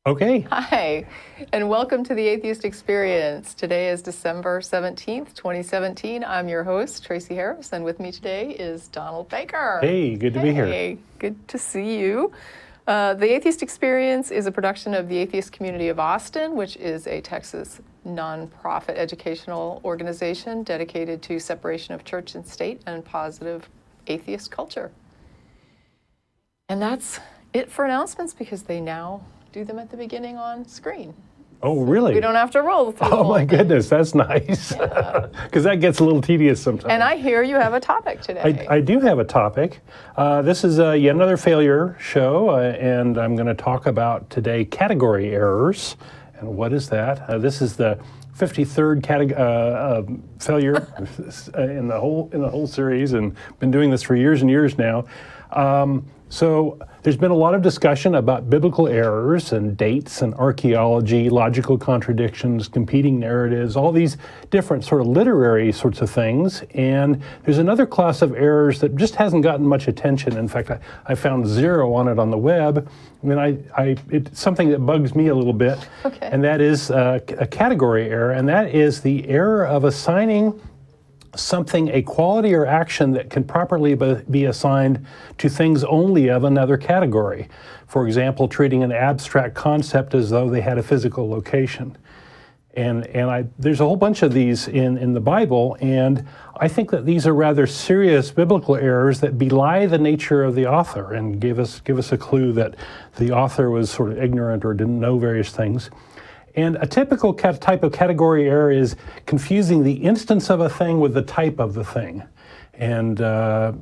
Okay. Hi, and welcome to the Atheist Experience. Today is December 17th, 2017. I'm your host, Tracie Harris, and with me today is Donald Baker. Hey, good to be here. Hey, good to see you. The Atheist Experience is a production of the Atheist Community of Austin, which is a Texas nonprofit educational organization dedicated to separation of church and state and positive atheist culture. And that's it for announcements, because they now do them at the beginning on screen. Oh, really? We don't have to roll through. Oh, my goodness, that's nice. Because that gets a little tedious sometimes. And I hear you have a topic today. I do have a topic. This is yet another failure show, and I'm going to talk about today category errors. And what is that? This is the 53rd failure in the whole series, and been doing this for years and years now. So there's been a lot of discussion about biblical errors and dates and archaeology, logical contradictions, competing narratives, all these different sort of literary sorts of things. And there's another class of errors that just hasn't gotten much attention. In fact, I found zero on it on the web. I mean, it's something that bugs me a little bit. Okay. And that is a category error, and that is the error of assigning something a quality or action that can properly be assigned to things only of another category. For example, treating an abstract concept as though they had a physical location. And there's a whole bunch of these in the Bible, and I think that these are rather serious biblical errors that belie the nature of the author and give us a clue that the author was sort of ignorant or didn't know various things. And a typical type of category error is confusing the instance of a thing with the type of the thing. And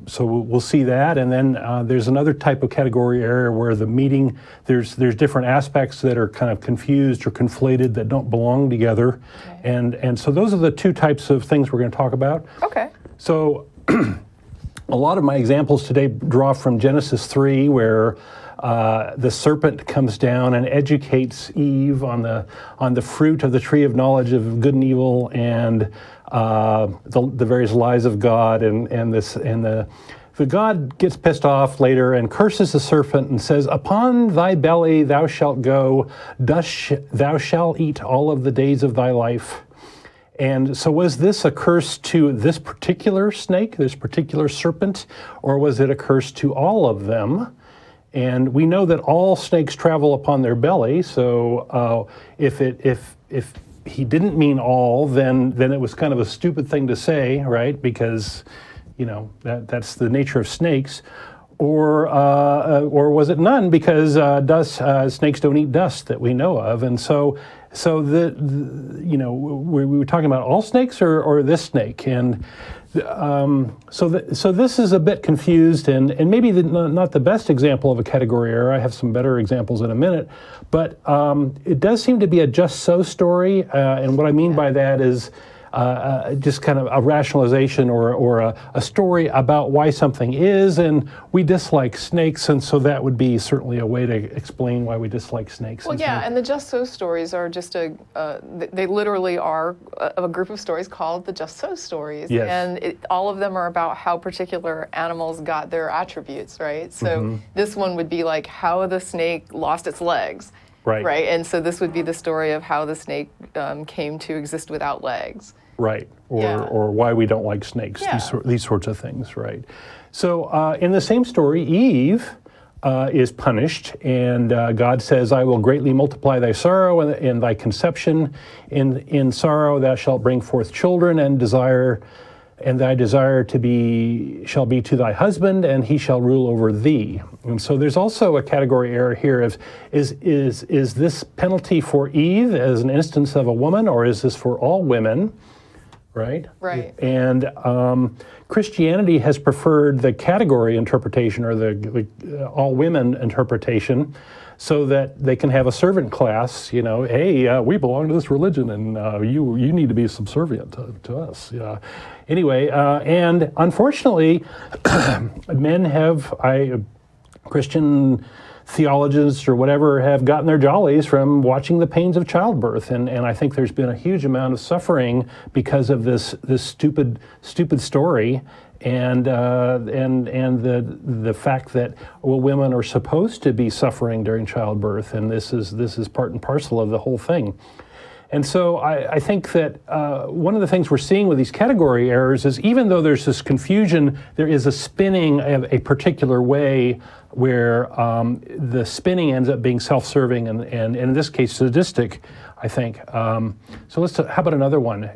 so we'll see that. And then there's another type of category error where the meaning, there's different aspects that are kind of confused or conflated that don't belong together. Okay. And so those are the two types of things we're going to talk about. Okay. So a lot of my examples today draw from Genesis 3, where the serpent comes down and educates Eve on the fruit of the tree of knowledge of good and evil, and the various lies of God, and the God gets pissed off later and curses the serpent and says, "Upon thy belly thou shalt go, thou shalt eat all of the days of thy life." And so was this a curse to this particular snake, this particular serpent, or was it a curse to all of them? And we know that all snakes travel upon their belly, so if he didn't mean all, then it was kind of a stupid thing to say, right? Because, you know, that's the nature of snakes. Or was it none? Because snakes don't eat dust that we know of, and so we were talking about all snakes or this snake, and so this is a bit confused, and maybe not the best example of a category error. I have some better examples in a minute, but it does seem to be a just so story, and what I mean by that is just kind of a rationalization or a story about why something is, and we dislike snakes, and so that would be certainly a way to explain why we dislike snakes. Well, yeah, and the just so stories are just they literally are a group of stories called the just so stories. Yes. And all of them are about how particular animals got their attributes, right? So this one would be like how the snake lost its legs. Right. Right. And so this would be the story of how the snake came to exist without legs. Right, or why we don't like snakes, these sorts of things, right? So in the same story, Eve is punished, and God says, "I will greatly multiply thy sorrow and thy conception. In sorrow thou shalt bring forth children, and thy desire shall be to thy husband, and he shall rule over thee." And so there's also a category error here of, is this penalty for Eve as an instance of a woman, or is this for all women? Right? Right. And Christianity has preferred the category interpretation, or the all women interpretation, so that they can have a servant class, hey, we belong to this religion, and you need to be subservient to us. Anyway, and unfortunately, Christian theologians or whatever have gotten their jollies from watching the pains of childbirth, and I think there's been a huge amount of suffering because of this stupid story, and the fact that women are supposed to be suffering during childbirth, and this is part and parcel of the whole thing. And so I think that one of the things we're seeing with these category errors is, even though there's this confusion, there is a spinning of a particular way where the spinning ends up being self-serving and in this case sadistic, I think. So how about another one?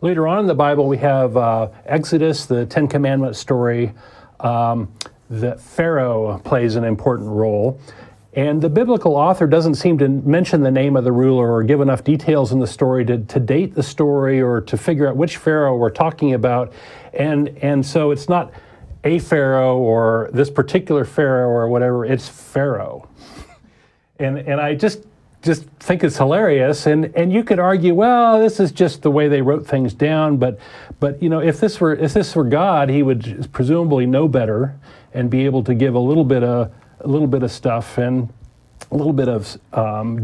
Later on in the Bible, we have Exodus, the Ten Commandments story. That Pharaoh plays an important role. And the biblical author doesn't seem to mention the name of the ruler or give enough details in the story to date the story or to figure out which Pharaoh we're talking about. And so it's not a Pharaoh or this particular Pharaoh or whatever, it's Pharaoh. And I just think it's hilarious. And you could argue, well, this is just the way they wrote things down. But you know, if this were God, he would presumably know better and be able to give a little bit of stuff and a little bit of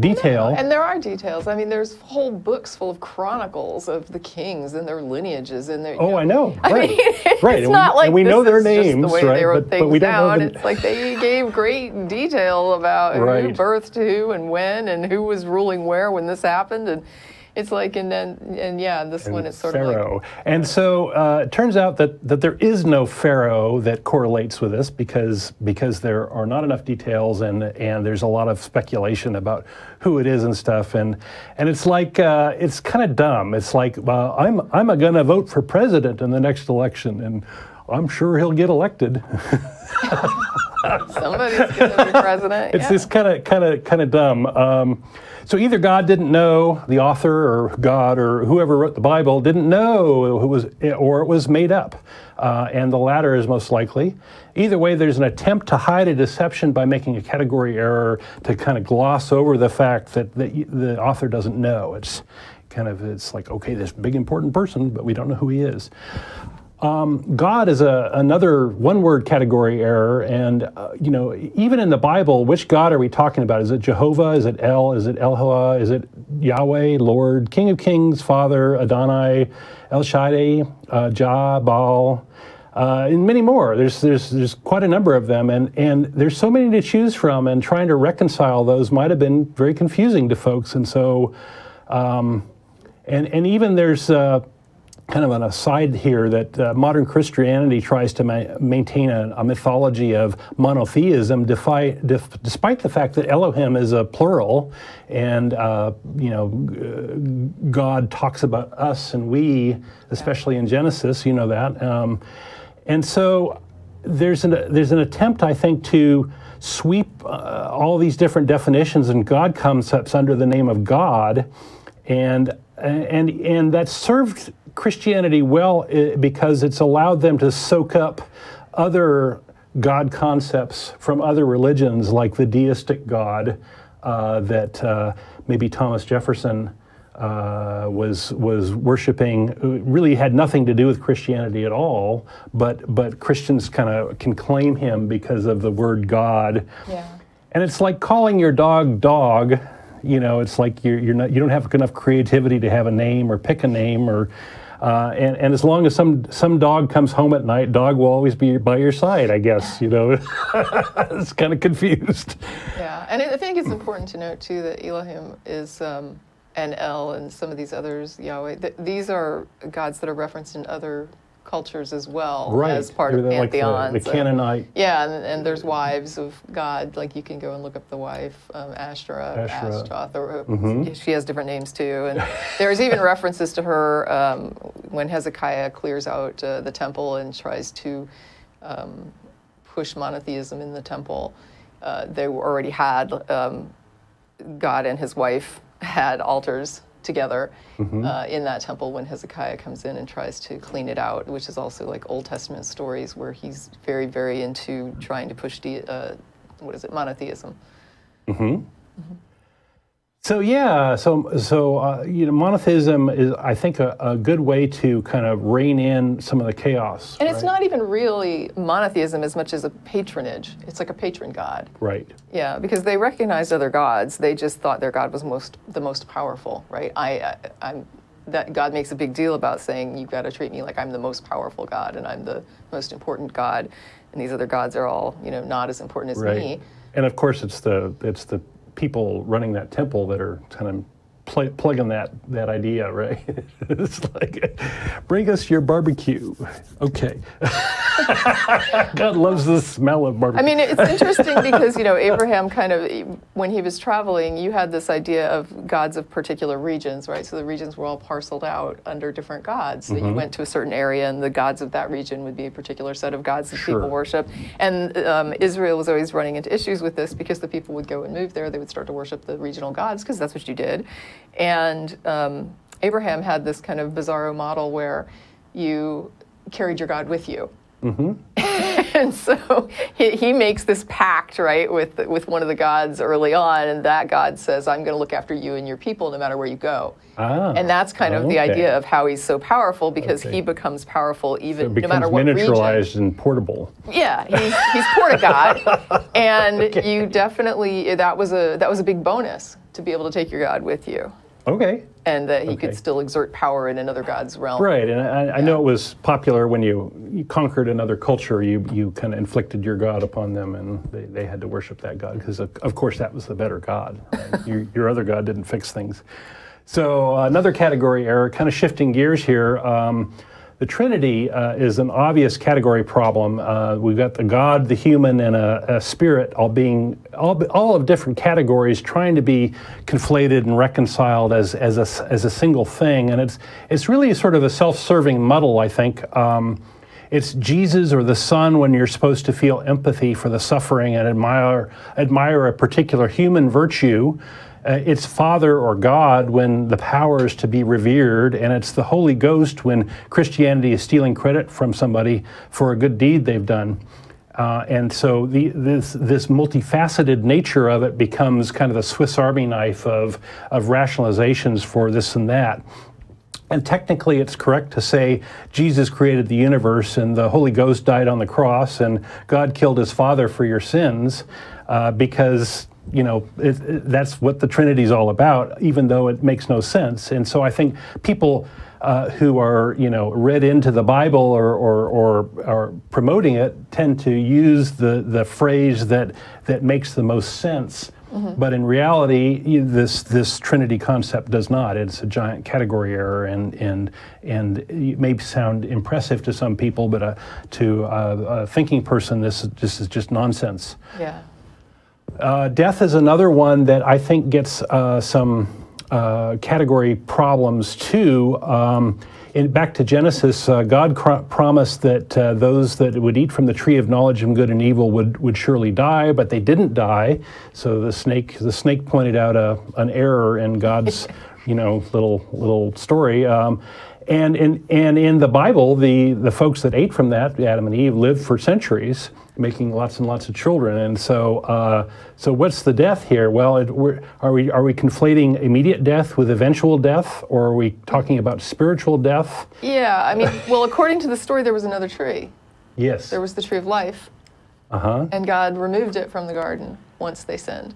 detail. And there are details. I mean, there's whole books full of chronicles of the kings and their lineages and their. I know. Right. I mean, right. It's not like we know their this is names, just the way right? they wrote things but we don't down. know It's like they gave great detail about who birthed who and when and who was ruling where when this happened, and it's like this one is sort Pharaoh. of like. And so it turns out that there is no Pharaoh that correlates with this because there are not enough details and there's a lot of speculation about who it is and stuff, and it's like it's kind of dumb. It's like, well, I'm going to vote for president in the next election, and I'm sure he'll get elected. Somebody's going to be president. It's just kind of dumb. So either God didn't know, the author, or God, or whoever wrote the Bible didn't know who was, or it was made up, and the latter is most likely. Either way, there's an attempt to hide a deception by making a category error to kind of gloss over the fact that the author doesn't know. It's like, okay, this big important person, but we don't know who he is. God is another one-word category error, and even in the Bible, which God are we talking about? Is it Jehovah? Is it El? Is it Elhoah? Is it Yahweh, Lord, King of Kings, Father, Adonai, El Shaddai, Jah, Baal, and many more? There's quite a number of them, and there's so many to choose from, and trying to reconcile those might have been very confusing to folks, and so, and even there's kind of an aside here that modern Christianity tries to maintain a mythology of monotheism, despite the fact that Elohim is a plural, and God talks about us and we, especially in Genesis, you know that, and so there's an attempt, I think, to sweep all these different definitions and God concepts under the name of God, and that served Christianity well because it's allowed them to soak up other God concepts from other religions, like the deistic God that maybe Thomas Jefferson was worshiping. Really had nothing to do with Christianity at all, but Christians kind of can claim him because of the word God. Yeah. And it's like calling your dog. It's like you don't have enough creativity to have a name or pick a name, or and as long as some dog comes home at night, dog will always be by your side, I guess. It's kind of confused. Yeah, and I think it's important to note too that Elohim is and El and some of these others, Yahweh. These are gods that are referenced in other cultures as well, right, as part of pantheons. Like the Canaanite. Yeah, and there's wives of God. Like you can go and look up the wife, Ashtaroth, or she has different names too. And there's even references to her when Hezekiah clears out the temple and tries to push monotheism in the temple. They already had God and his wife had altars together in that temple when Hezekiah comes in and tries to clean it out, which is also like Old Testament stories where he's very, very into trying to push monotheism. So monotheism is, I think, a good way to kind of rein in some of the chaos. And it's not even really monotheism as much as a patronage. It's like a patron god. Right. Yeah, because they recognized other gods. They just thought their god was the most powerful, right? that God makes a big deal about saying, you've got to treat me like I'm the most powerful God and I'm the most important God, and these other gods are all, not as important as me. And of course, it's the people running that temple that are kind of plugging that idea, right? It's like, bring us your barbecue. Okay. God loves the smell of barbecue. I mean, it's interesting because, Abraham kind of, when he was traveling, you had this idea of gods of particular regions, right? So the regions were all parceled out under different gods. So you went to a certain area and the gods of that region would be a particular set of gods that people worship. And Israel was always running into issues with this because the people would go and move there. They would start to worship the regional gods because that's what you did. And Abraham had this kind of bizarro model where you carried your God with you. And so he makes this pact, right, with one of the gods early on, and that God says, I'm going to look after you and your people no matter where you go. And that's kind of the idea of how he's so powerful, because he becomes powerful even no matter what region. It becomes miniaturized and portable. Yeah, he's Port-a-God, and you definitely, that was a big bonus to be able to take your God with you. Okay. And that he could still exert power in another god's realm. Right, and I know it was popular when you conquered another culture, you kind of inflicted your god upon them, and they had to worship that god, because of course that was the better god. Right? your other god didn't fix things. So another category error, kind of shifting gears here, the Trinity is an obvious category problem. We've got the God, the human, and a spirit all of different categories trying to be conflated and reconciled as a single thing. And it's really sort of a self-serving muddle, I think. It's Jesus or the Son when you're supposed to feel empathy for the suffering and admire a particular human virtue. It's Father or God when the power is to be revered, and it's the Holy Ghost when Christianity is stealing credit from somebody for a good deed they've done. And so this multifaceted nature of it becomes kind of the Swiss Army knife of rationalizations for this and that. And technically it's correct to say Jesus created the universe and the Holy Ghost died on the cross and God killed his Father for your sins, because that's what the Trinity is all about, even though it makes no sense. And so I think people who are, read into the Bible or promoting it tend to use the phrase that makes the most sense. But in reality, this Trinity concept does not. It's a giant category error, and it may sound impressive to some people, but to a thinking person, this is just nonsense. Yeah. Death is another one that I think gets some category problems too. Back to Genesis, God promised that those that would eat from the tree of knowledge of good and evil would surely die, but they didn't die. So the snake pointed out an error in God's little story. And in the Bible, the folks that ate from that, Adam and Eve, lived for centuries, making lots and lots of children. And so what's the death here? Well, are we conflating immediate death with eventual death, or are we talking about spiritual death? Yeah, I mean, well, according to the story, there was another tree. Yes. There was the tree of life. And God removed it from the garden once they sinned.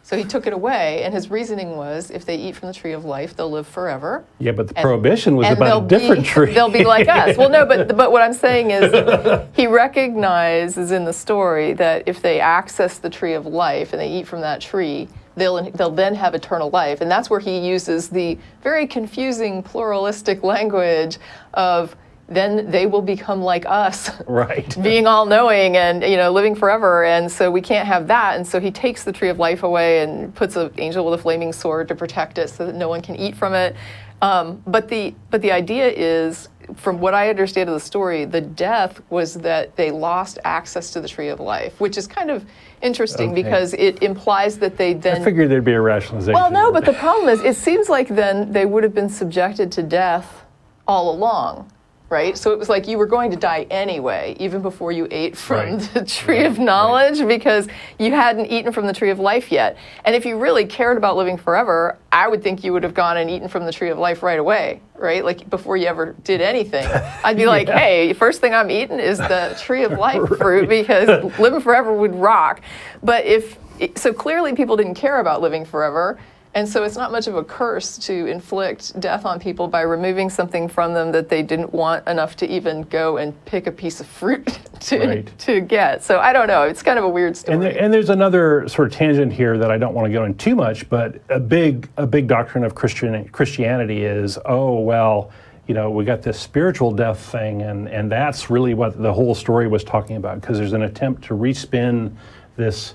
So he took it away, and his reasoning was, if they eat from the tree of life, they'll live forever. Yeah, but the prohibition was about a different tree. They'll be like us. Well, no, but what I'm saying is he recognizes in the story that if they access the tree of life and they eat from that tree, they'll then have eternal life. And that's where he uses the very confusing pluralistic language of, then they will become like us, right? Being all-knowing and living forever, and so we can't have that. And so he takes the tree of life away and puts an angel with a flaming sword to protect it, so that no one can eat from it. But the idea is, from what I understand of the story, the death was that they lost access to the tree of life, which is kind of interesting because it implies that they then. I figured there'd be a rationalization. Well, no, but the problem is, it seems like then they would have been subjected to death all along. Right? So it was like you were going to die anyway, even before you ate from the tree of knowledge, because you hadn't eaten from the tree of life yet. And if you really cared about living forever, I would think you would have gone and eaten from the tree of life right away, right? Like before you ever did anything. I'd be like, hey, first thing I'm eating is the tree of life fruit, because living forever would rock. But so clearly people didn't care about living forever. And so it's not much of a curse to inflict death on people by removing something from them that they didn't want enough to even go and pick a piece of fruit to get. So I don't know. It's kind of a weird story. And there's another sort of tangent here that I don't want to go into too much, but a big doctrine of Christianity is, we got this spiritual death thing, and that's really what the whole story was talking about, because there's an attempt to respin this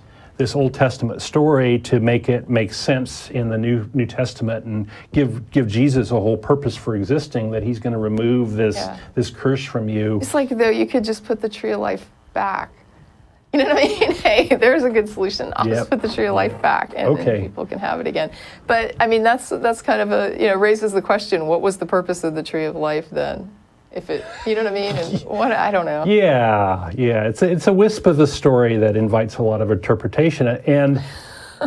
Old Testament story to make it make sense in the New Testament and give Jesus a whole purpose for existing, that he's going to remove this curse from you. It's like, though, you could just put the tree of life back. You know what I mean? Hey, there's a good solution. I'll just put the tree of life back, and then people can have it again. But I mean, that's kind of raises the question: what was the purpose of the tree of life then? If it, you know what I mean? And what, I don't know. Yeah. It's a wisp of the story that invites a lot of interpretation, and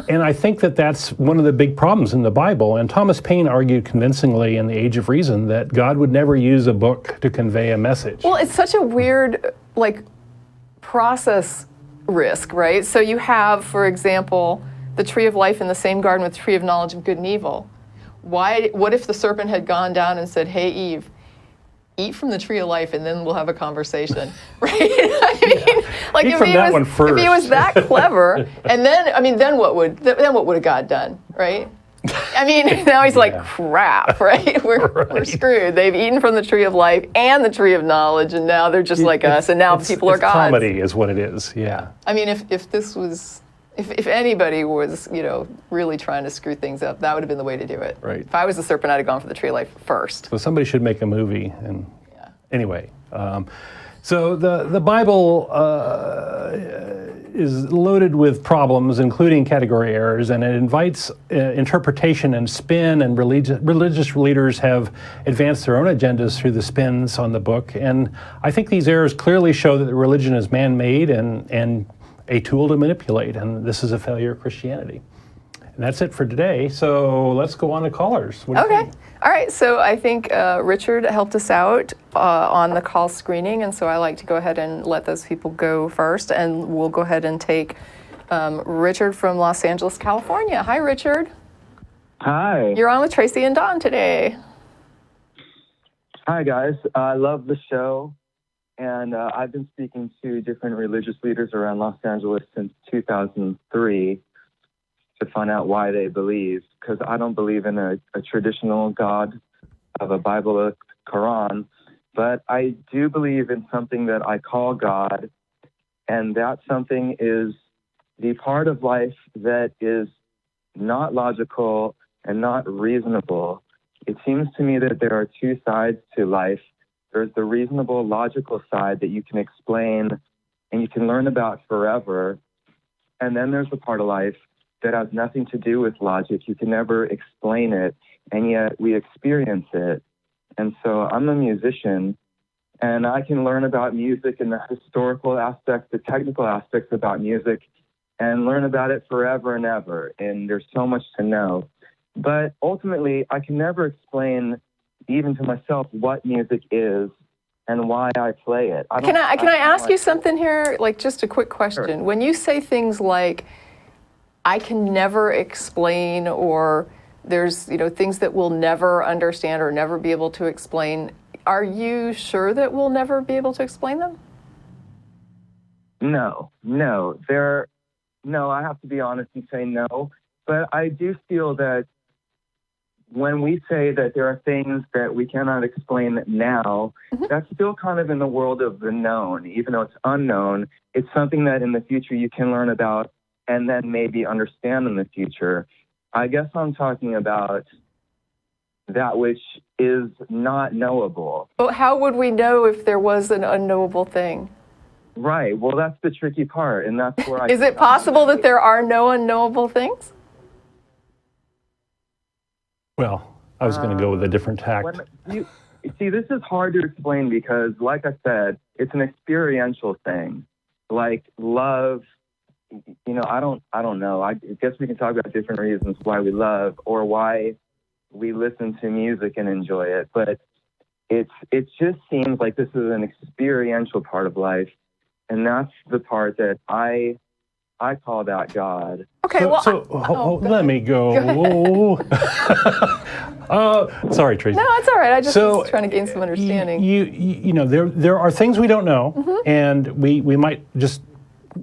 I think that's one of the big problems in the Bible. And Thomas Paine argued convincingly in The Age of Reason that God would never use a book to convey a message. Well, it's such a weird, process risk, right? So you have, for example, the tree of life in the same garden with the tree of knowledge of good and evil. What if the serpent had gone down and said, "Hey, Eve, eat from the tree of life, and then we'll have a conversation," right? Eat from that one first. If he was that clever, and then what would have God done, right? Now he's like, crap, right? We're screwed. They've eaten from the tree of life and the tree of knowledge, and now they're just like us, and now people are gods. Comedy is what it is, yeah. If anybody was, really trying to screw things up, that would have been the way to do it. Right. If I was the serpent, I'd have gone for the tree of life first. So somebody should make a movie. And anyway, so the Bible is loaded with problems, including category errors, and it invites interpretation and spin, and religious leaders have advanced their own agendas through the spins on the book. And I think these errors clearly show that religion is man-made and a tool to manipulate, and this is a failure of Christianity. And that's it for today. So let's go on to callers. What do you think? All right. So I think Richard helped us out on the call screening, and so I like to go ahead and let those people go first, and we'll go ahead and take Richard from Los Angeles, California. Hi, Richard. Hi. You're on with Tracie and Don today. Hi, guys. I love the show, and I've been speaking to different religious leaders around Los Angeles since 2003. To find out why they believe, because I don't believe in a traditional God of a Bible or Quran, but I do believe in something that I call God, and that something is the part of life that is not logical and not reasonable. It seems to me that there are two sides to life. There's the reasonable, logical side that you can explain and you can learn about forever, and then there's the part of life that has nothing to do with logic. You can never explain it, and yet we experience it. And so I'm a musician, and I can learn about music and the historical aspects, the technical aspects about music, and learn about it forever and ever. And there's so much to know. But ultimately, I can never explain, even to myself, what music is and why I play it. Can I ask you something here? Just a quick question. Sure. When you say things like, I can never explain, or there's things that we'll never understand or never be able to explain, are you sure that we'll never be able to explain them? No, I have to be honest and say no. But I do feel that when we say that there are things that we cannot explain now, that's still kind of in the world of the known. Even though it's unknown, it's something that in the future you can learn about and then maybe understand in the future. I guess I'm talking about that which is not knowable. But how would we know if there was an unknowable thing? Right. Well, that's the tricky part, and that's where Is it possible that there are no unknowable things? Well, I was going to go with a different tact. You see, this is hard to explain because, like I said, it's an experiential thing. Like love, I don't know. I guess we can talk about different reasons why we love or why we listen to music and enjoy it. But it just seems like this is an experiential part of life, and that's the part that I I call that God. Okay, Let me go. Sorry, Tracie. No, it's all right. I just was trying to gain some understanding. You know, there are things we don't know, and we might just,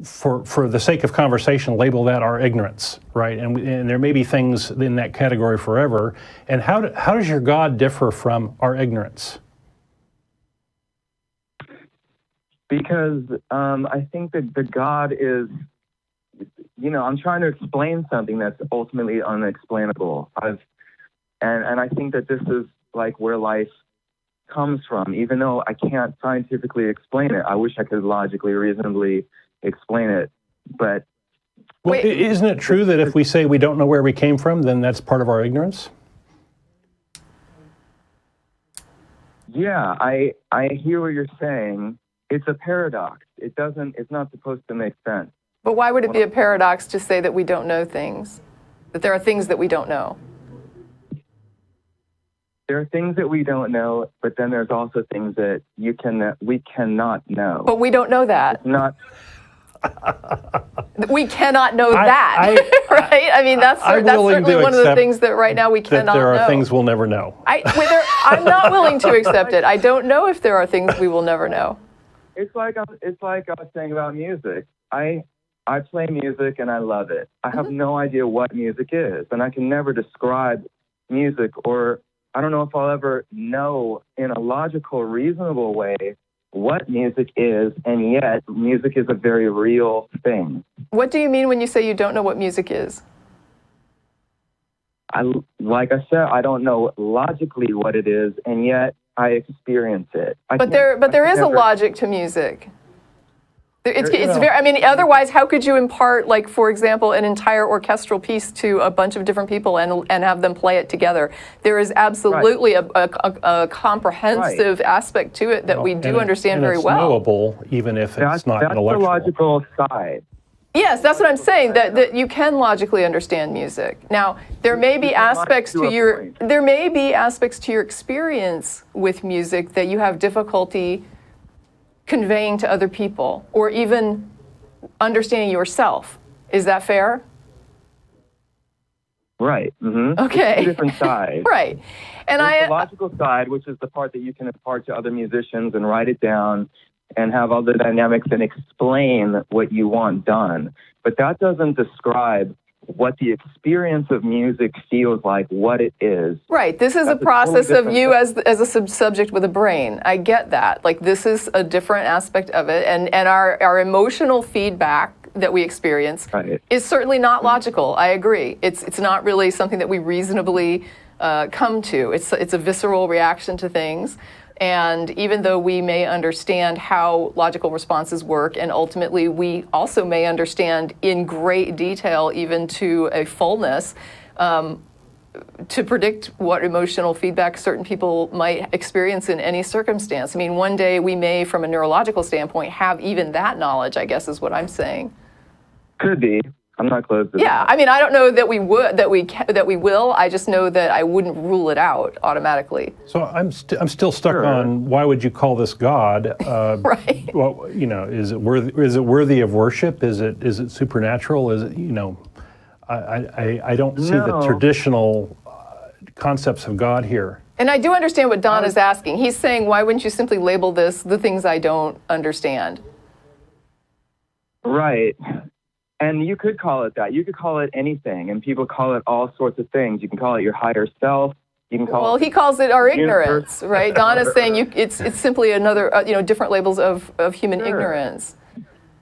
for the sake of conversation, label that our ignorance, right? And there may be things in that category forever. And how does your God differ from our ignorance? Because I think that the God is, you know, I'm trying to explain something that's ultimately unexplainable. And I think that this is like where life comes from. Even though I can't scientifically explain it, I wish I could logically, reasonably explain it. But isn't it true that if we say we don't know where we came from, then that's part of our ignorance? Yeah, I hear what you're saying. It's a paradox. It's not supposed to make sense. But why would it be a paradox to say that we don't know things? That there are things that we don't know? There are things that we don't know, but then there's also things that we cannot know. But we don't know that. It's not. We cannot know that, right? I mean, that's certainly one of the things that right now we cannot know. That there are things we'll never know. I'm not willing to accept it. I don't know if there are things we will never know. It's like I was saying about music. I play music and I love it. I have no idea what music is, and I can never describe music, or I don't know if I'll ever know in a logical, reasonable way what music is, and yet music is a very real thing. What do you mean when you say you don't know what music is? Like I said, I don't know logically what it is, and yet I experience it. But there is a logic to music. It's very, I mean, otherwise, how could you impart, like, for example, an entire orchestral piece to a bunch of different people and have them play it together? There is absolutely a comprehensive aspect to it that we do understand very well. It's knowable, even if it's not intellectual. That's the logical side. Yes, that's what I'm saying, that you can logically understand music. Now, there may be aspects to your experience with music that you have difficulty conveying to other people, or even understanding yourself. Is that fair? Right. Mm-hmm. Okay. It's a different side. Right. And there's the logical side, which is the part that you can impart to other musicians and write it down and have all the dynamics and explain what you want done. But that doesn't describe what the experience of music feels like, what it is. Right. This is a process of you as a subject with a brain. I get that. Like, this is a different aspect of it. And our emotional feedback that we experience is certainly not logical. I agree. It's not really something that we reasonably come to. It's a visceral reaction to things. And even though we may understand how logical responses work, and ultimately we also may understand in great detail, even to a fullness, to predict what emotional feedback certain people might experience in any circumstance. I mean, one day we may, from a neurological standpoint, have even that knowledge, I guess is what I'm saying. Could be. I'm not close to that. Yeah, I mean, I don't know that we will. I just know that I wouldn't rule it out automatically. So I'm still stuck on, why would you call this God? Right. Well, you know, is it worthy of worship? Is it supernatural? Is it, you know, I don't see the traditional concepts of God here. And I do understand what Don is asking. He's saying, why wouldn't you simply label this the things I don't understand? Right. And you could call it that. You could call it anything, and people call it all sorts of things. You can call it your higher self. You can call he calls it our ignorance, right? Don is saying it's simply another, different labels of human ignorance.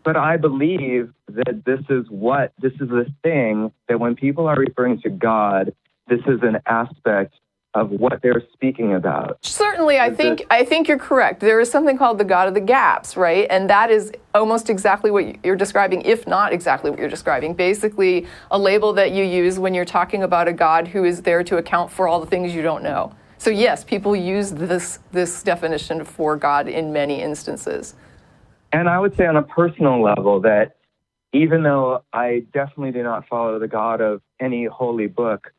But I believe that this is the thing that when people are referring to God, this is an aspect of what they're speaking about. Certainly, I think you're correct. There is something called the God of the gaps, right? And that is almost exactly what you're describing, if not exactly what you're describing. Basically, a label that you use when you're talking about a God who is there to account for all the things you don't know. So yes, people use this definition for God in many instances. And I would say on a personal level that even though I definitely do not follow the God of any holy book,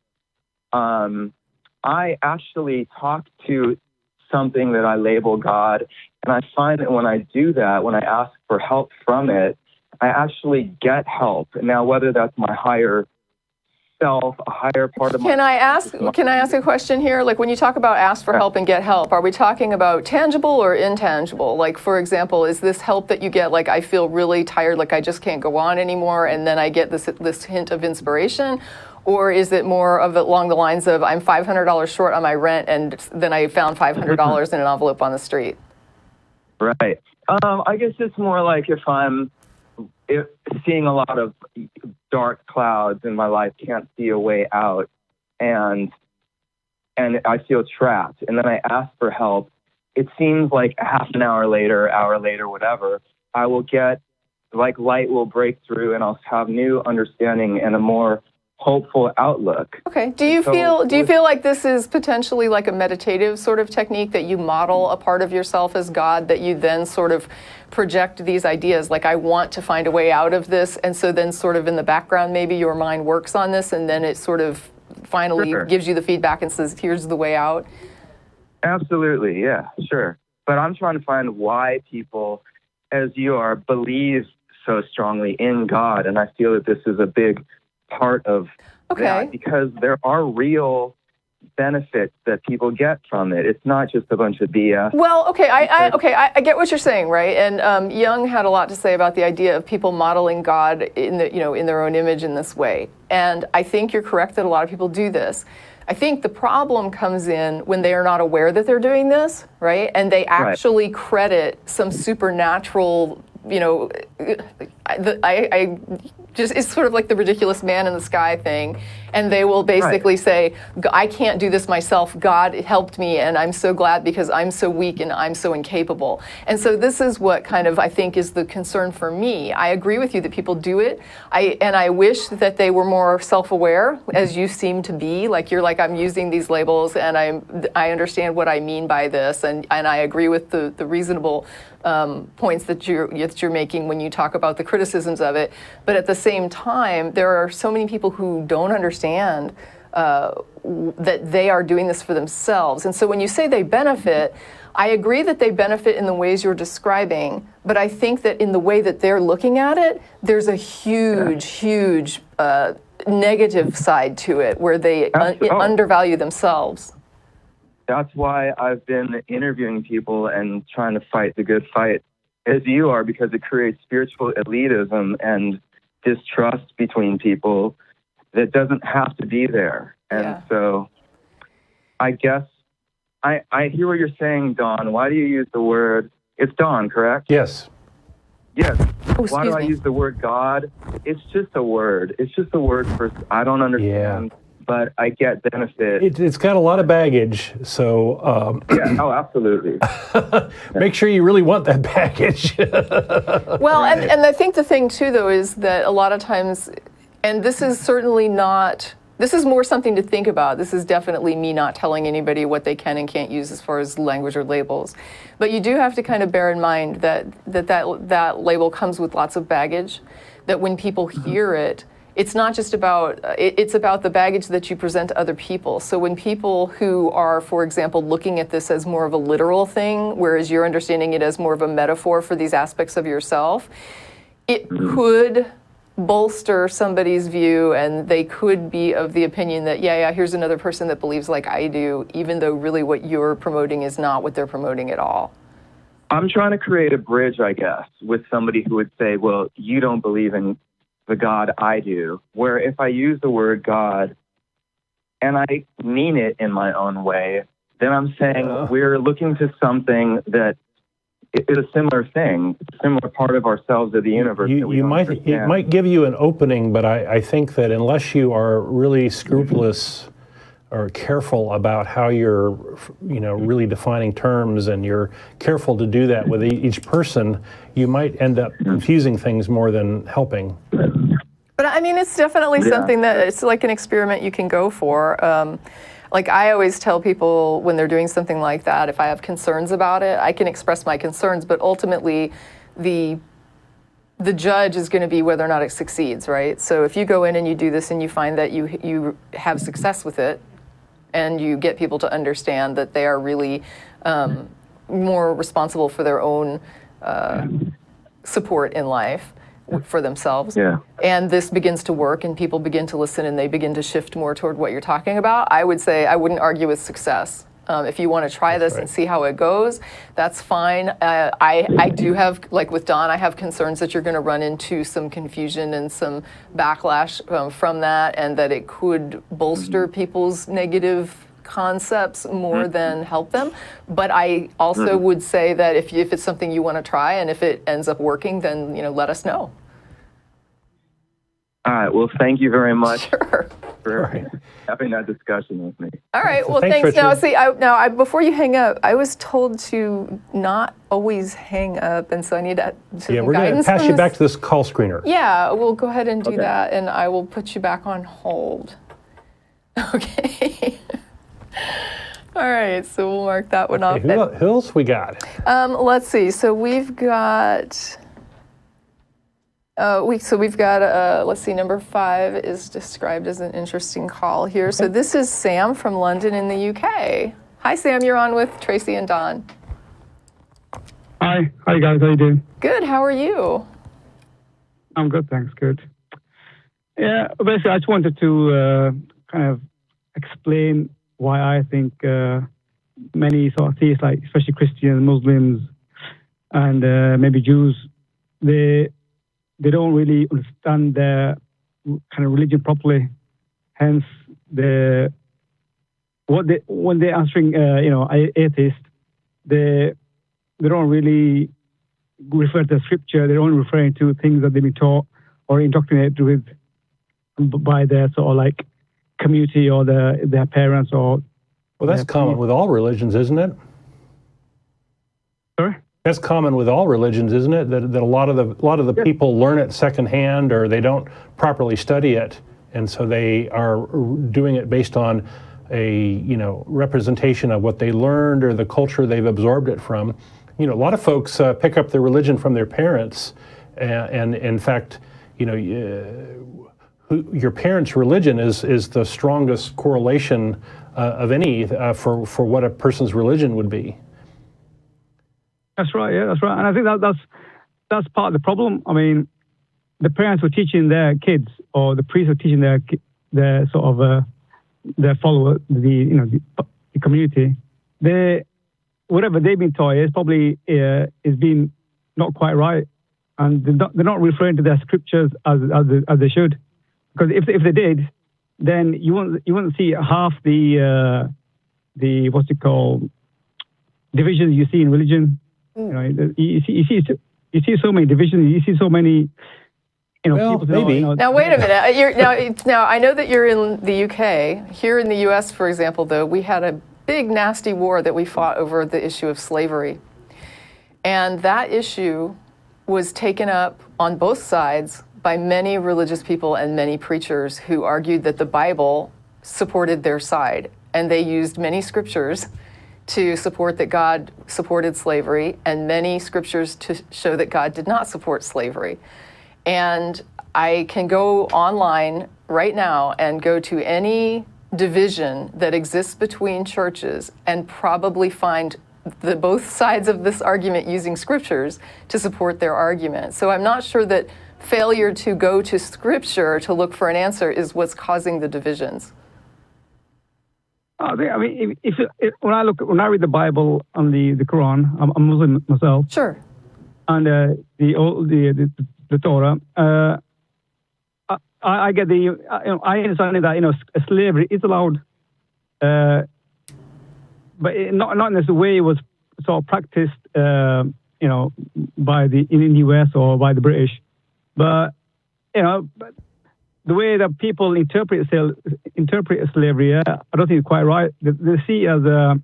I actually talk to something that I label God, and I find that when I do that, when I ask for help from it, I actually get help. Now, whether that's my higher self, a higher part of Can I ask a question here? Like when you talk about ask for help and get help, are we talking about tangible or intangible? Like, for example, is this help that you get, like, I feel really tired, like I just can't go on anymore, and then I get this hint of inspiration? Or is it more of along the lines of, I'm $500 short on my rent, and then I found $500 in an envelope on the street? Right. I guess it's more like if I'm seeing a lot of dark clouds in my life, can't see a way out, and I feel trapped, and then I ask for help. It seems like half an hour later, whatever, I will get, like, light will break through, and I'll have new understanding and a more hopeful outlook. Okay. Do you feel like this is potentially like a meditative sort of technique, that you model a part of yourself as God, that you then sort of project these ideas, like, I want to find a way out of this, and so then sort of in the background maybe your mind works on this, and then it sort of finally gives you the feedback and says, here's the way out? Absolutely, yeah, sure. But I'm trying to find why people, as you are, believe so strongly in God, and I feel that this is a big part of that, because there are real benefits that people get from it. It's not just a bunch of BS. Well, I get what you're saying, right? And Jung had a lot to say about the idea of people modeling God in their own image in this way. And I think you're correct that a lot of people do this. I think the problem comes in when they are not aware that they're doing this, right? And they actually credit some supernatural, it's sort of like the ridiculous man in the sky thing. And they will basically say, I can't do this myself. God helped me, and I'm so glad because I'm so weak and I'm so incapable. And so this is what kind of, I think, is the concern for me. I agree with you that people do it. I wish that they were more self-aware, as you seem to be. Like, you're like, I'm using these labels, and I understand what I mean by this, and I agree with the reasonable points that you're making when you talk about the criticisms of it. But at the same time, there are so many people who don't understand that they are doing this for themselves. And so when you say they benefit, I agree that they benefit in the ways you're describing, but I think that in the way that they're looking at it, there's a huge negative side to it, where they undervalue themselves. That's why I've been interviewing people and trying to fight the good fight, as you are, because it creates spiritual elitism and distrust between people that doesn't have to be there. And so I guess I hear what you're saying, Dawn. Why do you use the word, it's Dawn, correct? Yes. Yes. Why do I use the word God? It's just a word. It's just a word for, I don't understand. Yeah. But I get benefit. It's got a lot of baggage, so... absolutely. Make sure you really want that baggage. Well, and I think the thing, too, though, is that a lot of times, and this is certainly not... This is more something to think about. This is definitely me not telling anybody what they can and can't use as far as language or labels. But you do have to kind of bear in mind that label comes with lots of baggage, that when people hear it, it's not just about, it's about the baggage that you present to other people. So when people who are, for example, looking at this as more of a literal thing, whereas you're understanding it as more of a metaphor for these aspects of yourself, it could bolster somebody's view, and they could be of the opinion that, here's another person that believes like I do, even though really what you're promoting is not what they're promoting at all. I'm trying to create a bridge, I guess, with somebody who would say, well, you don't believe in the God I do, where if I use the word God and I mean it in my own way, then I'm saying we're looking to something that is a similar thing, a similar part of ourselves or the universe. It might give you an opening, but I think that unless you are really scrupulous or careful about how you're, really defining terms, and you're careful to do that with each person, you might end up confusing things more than helping. But I mean, it's definitely something that it's like an experiment you can go for. Like I always tell people when they're doing something like that, if I have concerns about it, I can express my concerns, but ultimately the judge is going to be whether or not it succeeds, right? So if you go in and you do this and you find that you have success with it, and you get people to understand that they are really more responsible for their own support in life, for themselves. Yeah. And this begins to work and people begin to listen and they begin to shift more toward what you're talking about. I would say I wouldn't argue with success. If you want to try this and see how it goes, that's fine. I do have, like with Don, I have concerns that you're going to run into some confusion and some backlash from that, and that it could bolster people's negative concepts more than help them. But I also would say that if it's something you want to try and if it ends up working, then let us know. All right. Well, thank you very much Sure. for having that discussion with me. All right. Well, Thanks, thanks. Now, Richard. see, before you hang up, I was told to not always hang up, and so I need Yeah, we're going to pass you back to this call screener. Yeah, we'll go ahead and do that, and I will put you back on hold. Okay. All right. So we'll mark that one off. Who else we got? Let's see. So we've got. Let's see, number 5 is described as an interesting call here. Okay. So this is Sam from London in the UK. Hi, Sam, you're on with Tracie and Don. Hi guys, how you doing? Good, how are you? I'm good, thanks, good. Yeah, basically I just wanted to kind of explain why I think many sort of theists, like especially Christians, Muslims, and maybe Jews, they don't really understand their kind of religion properly. Hence, when they're answering, atheists, they don't really refer to Scripture. They're only referring to things that they've been taught or indoctrinated with by their sort of like community or their parents or. Well, that's common with all religions, isn't it? Sorry? That's common with all religions, isn't it? That a lot of the people learn it secondhand, or they don't properly study it, and so they are doing it based on a representation of what they learned or the culture they've absorbed it from. A lot of folks pick up their religion from their parents, and in fact, your parents' religion is the strongest correlation of any for what a person's religion would be. That's right, yeah, that's right. And I think that's part of the problem. I mean, the parents were teaching their kids, or the priests were teaching their sort of their followers, the community. Whatever they've been taught is probably is being not quite right, and they're not referring to their scriptures as they should. Because if they did, then you wouldn't see half the what's it called, divisions you see in religion. You see so many divisions. You see so many, well, people. Maybe. Now wait a minute. Now I know that you're in the UK. Here in the US, for example, though, we had a big nasty war that we fought over the issue of slavery, and that issue was taken up on both sides by many religious people and many preachers who argued that the Bible supported their side, and they used many scriptures to support that God supported slavery, and many scriptures to show that God did not support slavery. And I can go online right now and go to any division that exists between churches and probably find both sides of this argument using scriptures to support their argument. So I'm not sure that failure to go to scripture to look for an answer is what's causing the divisions. I mean, when I read the Bible and the Quran, I'm a Muslim myself. Sure. And the Torah, I get I understand that slavery is allowed, but not in this way it was sort of practiced, by in the US or by the British, but the way that people interpret slavery, I don't think it's quite right. They see it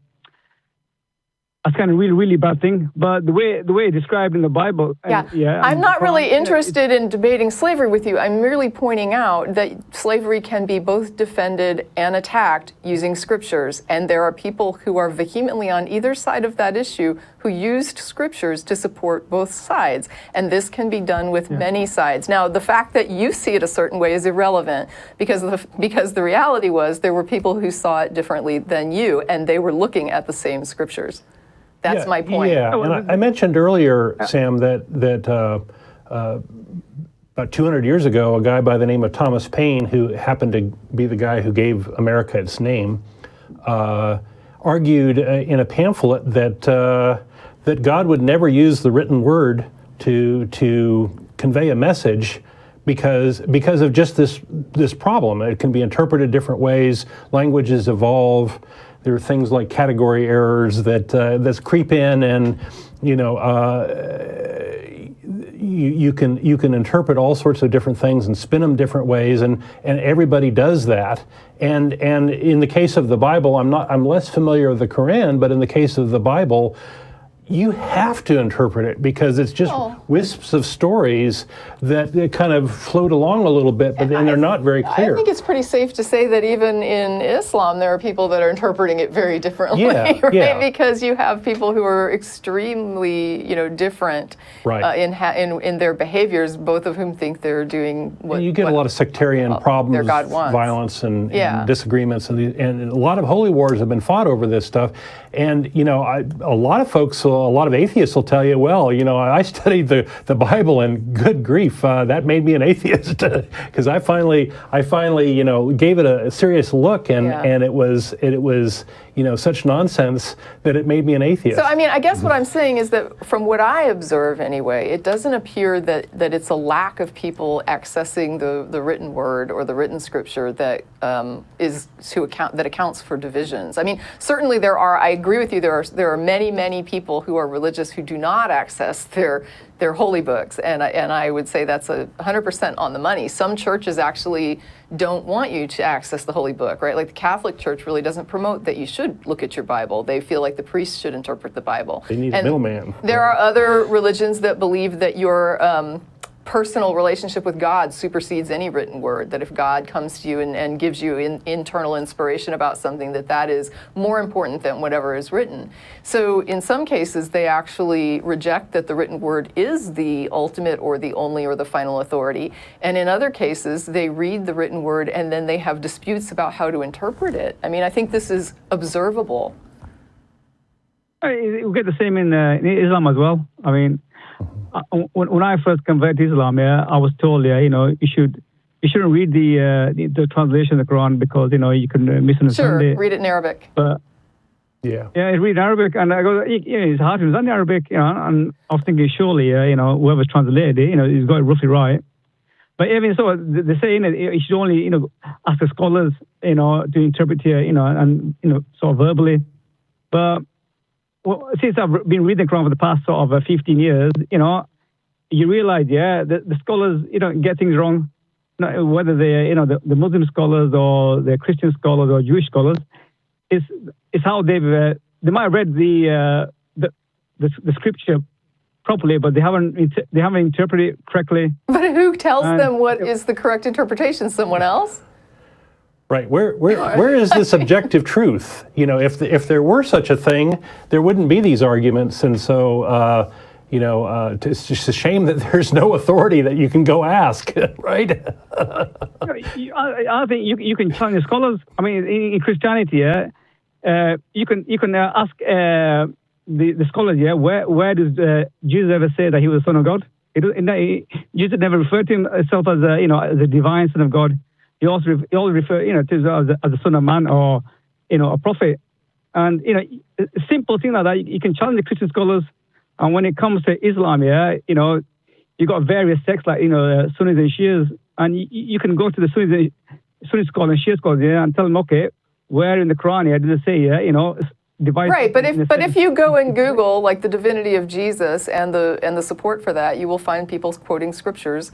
as kind of really, really bad thing. But the way it's described in the Bible, I'm not really interested in debating slavery with you. I'm merely pointing out that slavery can be both defended and attacked using scriptures, and there are people who are vehemently on either side of that issue who used scriptures to support both sides, and this can be done with many sides. Now, the fact that you see it a certain way is irrelevant, because the reality was there were people who saw it differently than you, and they were looking at the same scriptures. That's my point. Yeah, and I mentioned earlier, Sam, that about 200 years ago, a guy by the name of Thomas Paine, who happened to be the guy who gave America its name, argued in a pamphlet that God would never use the written word to convey a message because of just this problem. It can be interpreted different ways. Languages evolve. There are things like category errors that creep in, and you can interpret all sorts of different things and spin them different ways, and everybody does that. And in the case of the Bible, I'm less familiar with the Quran, but in the case of the Bible, you have to interpret it because it's just wisps of stories that kind of float along a little bit, but then they're not very clear. I think it's pretty safe to say that even in Islam, there are people that are interpreting it very differently, right? Yeah. Because you have people who are extremely, different in their behaviors, both of whom think they're doing what. And you get a lot of sectarian problems, God wants. Violence, and disagreements, and a lot of holy wars have been fought over this stuff. And a lot of folks, a lot of atheists will tell you, well, I studied the Bible, and good grief, that made me an atheist because I finally, gave it a serious look, and it was such nonsense that it made me an atheist. So I guess what I'm saying is that from what I observe anyway, it doesn't appear that it's a lack of people accessing the written word or the written scripture that accounts for divisions. Certainly there are. I agree with you. There are many people who are religious who do not access their holy books, and I would say that's 100% on the money. Some churches actually don't want you to access the holy book, right? Like the Catholic Church really doesn't promote that you should look at your Bible. They feel like the priest should interpret the Bible. They need a middleman. There are other religions that believe that your personal relationship with God supersedes any written word, that if God comes to you and gives you internal inspiration about something, that is more important than whatever is written. So in some cases, they actually reject that the written word is the ultimate or the only or the final authority. And in other cases, they read the written word and then they have disputes about how to interpret it. I think this is observable. You get the same in Islam as well. When I first converted to Islam, I was told, you shouldn't read the translation of the Quran because you can misunderstand it. Sure, read it in Arabic. But read in Arabic, and I go, it's hard to understand Arabic, and I was thinking, surely, whoever's translated it, he's got it roughly right. But even so, they say you should only, ask the scholars, to interpret here, and sort of verbally. But since I've been reading the Quran for the past sort of 15 years, you realize, the scholars, get things wrong. Whether they're, the Muslim scholars or the Christian scholars or Jewish scholars, it's how they might have read the scripture properly, but they haven't interpreted it correctly. But who tells them what is the correct interpretation? Someone else? Right. Where is this objective truth? If there were such a thing, there wouldn't be these arguments. And so, it's just a shame that there's no authority that you can go ask, right? I think you can challenge the scholars. In Christianity, you can ask the scholars, where does Jesus ever say that he was the Son of God? Jesus never referred to himself as a divine Son of God. He always refer, to as a son of man or, a prophet. And, a simple thing like that, you can challenge the Christian scholars. And when it comes to Islam, you got various sects like, Sunnis and Shias. And you can go to the Sunni scholars and Shia scholars, and tell them, okay, where in the Quran, did it say, divide? Right, but if you go and Google, like, the divinity of Jesus and the support for that, you will find people quoting scriptures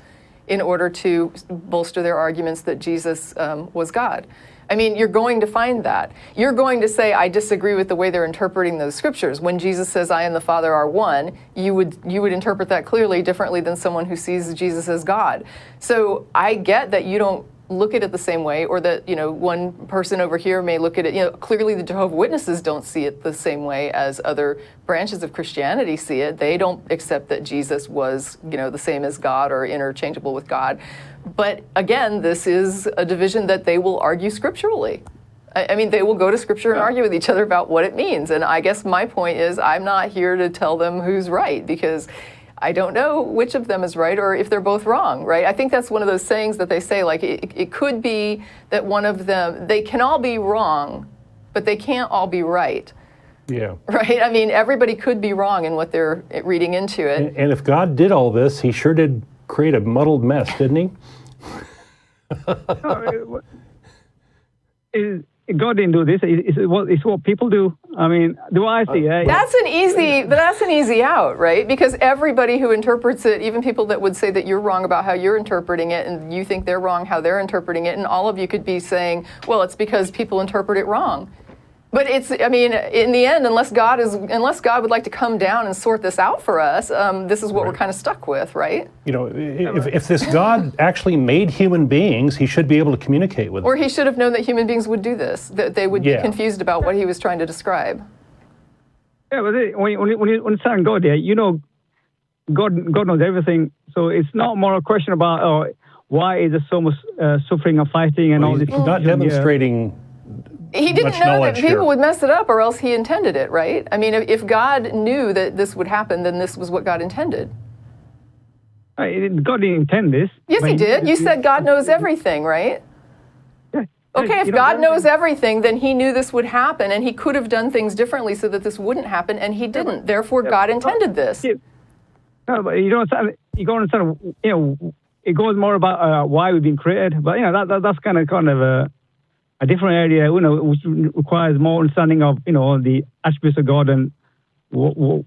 in order to bolster their arguments that Jesus was God. You're going to find that. You're going to say, I disagree with the way they're interpreting those scriptures. When Jesus says, I and the Father are one, you would interpret that clearly differently than someone who sees Jesus as God. So I get that you don't look at it the same way, or that, one person over here may look at it, clearly the Jehovah's Witnesses don't see it the same way as other branches of Christianity see it. They don't accept that Jesus was, the same as God or interchangeable with God. But again, this is a division that they will argue scripturally. They will go to scripture and argue with each other about what it means. And I guess my point is, I'm not here to tell them who's right, because I don't know which of them is right or if they're both wrong, right? I think that's one of those sayings that they say, like, it could be that one of them, they can all be wrong, but they can't all be right. Yeah. Right? I mean, everybody could be wrong in what they're reading into it. And if God did all this, he sure did create a muddled mess, didn't he? God didn't do this. It's what people do. I mean, do I see? That's an easy out, right? Because everybody who interprets it, even people that would say that you're wrong about how you're interpreting it, and you think they're wrong how they're interpreting it, and all of you could be saying, well, it's because people interpret it wrong. But it's, I mean, in the end, unless God would like to come down and sort this out for us, this is what we're kind of stuck with, right? You know, if this God actually made human beings, he should be able to communicate with them. Or he should have known that human beings would do this, that they would be confused about what he was trying to describe. Yeah, but when you understand God, you know, God knows everything. So it's not more a question about why is there so much suffering and fighting and all this. He's not demonstrating. He didn't know that people would mess it up, or else he intended it, right? I mean, if God knew that this would happen, then this was what God intended. God didn't intend this. Yes, he did. You said God knows everything, right? Yeah. Okay, if God knows everything, then he knew this would happen, and he could have done things differently so that this wouldn't happen, and he didn't. Therefore, God intended this. No, but you don't understand. You don't understand. You know, it goes more about why we've been created. But you know, that's kind of a different area, you know, which requires more understanding of, you know, the attributes of God and you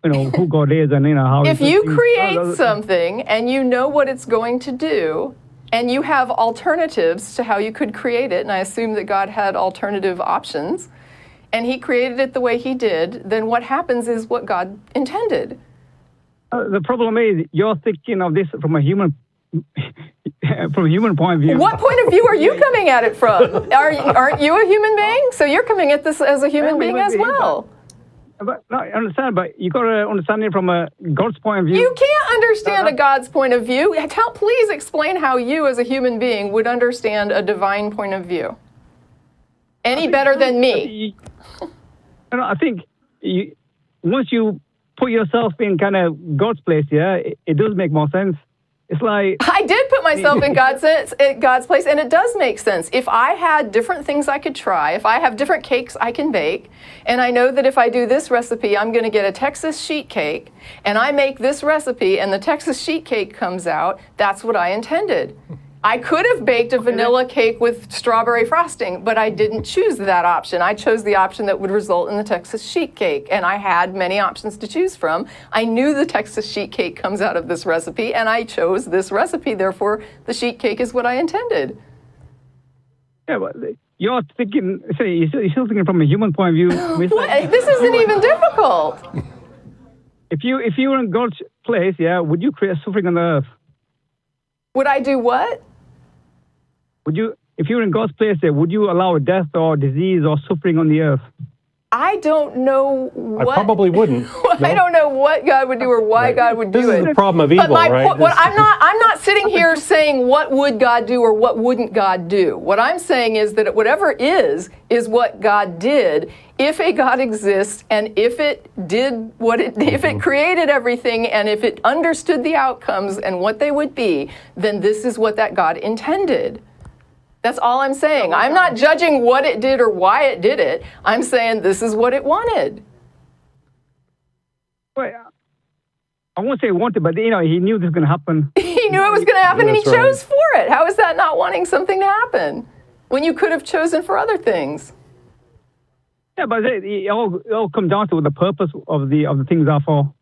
know, who God is and, you know, how. If you create something and you know what it's going to do, and you have alternatives to how you could create it, and I assume that God had alternative options, and he created it the way he did, then what happens is what God intended. The problem is you're thinking of this from a human point of view. What point of view are you coming at it from? Aren't you a human being? So you're coming at this as a human being as well. But no, I understand, but you got to understand it from a God's point of view. You can't understand a God's point of view. Please explain how you as a human being would understand a divine point of view. Any better than me? I think once you put yourself in kind of God's place, it does make more sense. It's like I did put myself in God's place, and it does make sense. If I had different things I could try, if I have different cakes I can bake, and I know that if I do this recipe, I'm going to get a Texas sheet cake, and I make this recipe, and the Texas sheet cake comes out, that's what I intended. I could have baked a vanilla cake with strawberry frosting, but I didn't choose that option. I chose the option that would result in the Texas sheet cake, and I had many options to choose from. I knew the Texas sheet cake comes out of this recipe, and I chose this recipe. Therefore, the sheet cake is what I intended. Yeah, but you're thinking, you're still thinking from a human point of view. This isn't even difficult. If you were in God's place, would you create suffering on the earth? Would I do what? If you were in God's place there, would you allow death or disease or suffering on the earth? I don't know what. I probably wouldn't. I don't know what God would do or why God would do it. This is the problem of evil, right? I'm not sitting here saying what would God do or what wouldn't God do. What I'm saying is that whatever is what God did. If a God exists, and if it did if it created everything, and if it understood the outcomes and what they would be, then this is what that God intended. That's all I'm saying. I'm not judging what it did or why it did it. I'm saying this is what it wanted. Well, I won't say wanted, but you know, he knew this was going to happen. He knew it was going to happen, and he chose for it. How is that not wanting something to happen when you could have chosen for other things? Yeah, but it all comes down to the purpose of the things are for.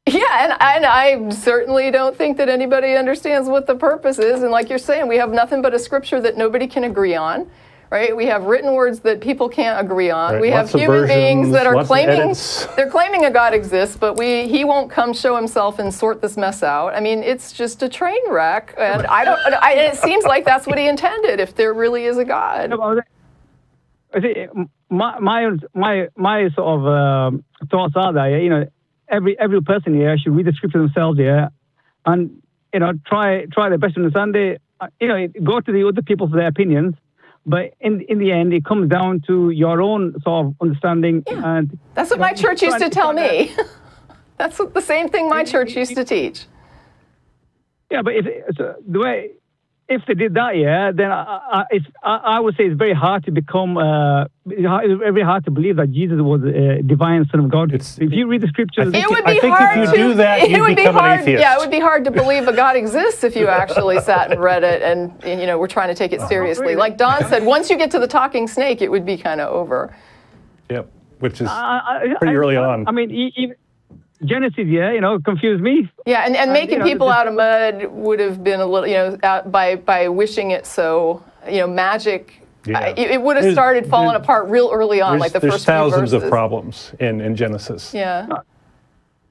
Yeah, and I certainly don't think that anybody understands what the purpose is. And like you're saying, we have nothing but a scripture that nobody can agree on, right? We have written words that people can't agree on. Right. We have human beings that are claiming a God exists, but he won't come show himself and sort this mess out. I mean, it's just a train wreck, and it seems like that's what he intended. If there really is a God. I think my sort of thoughts are that every person here should read the scripture themselves here, and try their best to understand it. Go to the other people for their opinions, but in the end, it comes down to your own sort of understanding. Yeah. And that's what my church used to tell me. That's the same thing my church used to teach. Yeah, but if they did that, yeah, then I would say it's very hard to become, very hard to believe that Jesus was a divine Son of God. If you read the scriptures, It would be I think hard if you do that, you become an atheist. Yeah, it would be hard to believe a God exists if you actually sat and read it and we're trying to take it seriously. Like Don said, once you get to the talking snake, it would be kind of over. Yep, which is pretty early on. I mean, even Genesis, confused me. Yeah, and making people out of mud would have been a little, by wishing it so, magic. Yeah. It would have started falling apart real early on, like the first few verses. There's thousands of problems in Genesis. Yeah.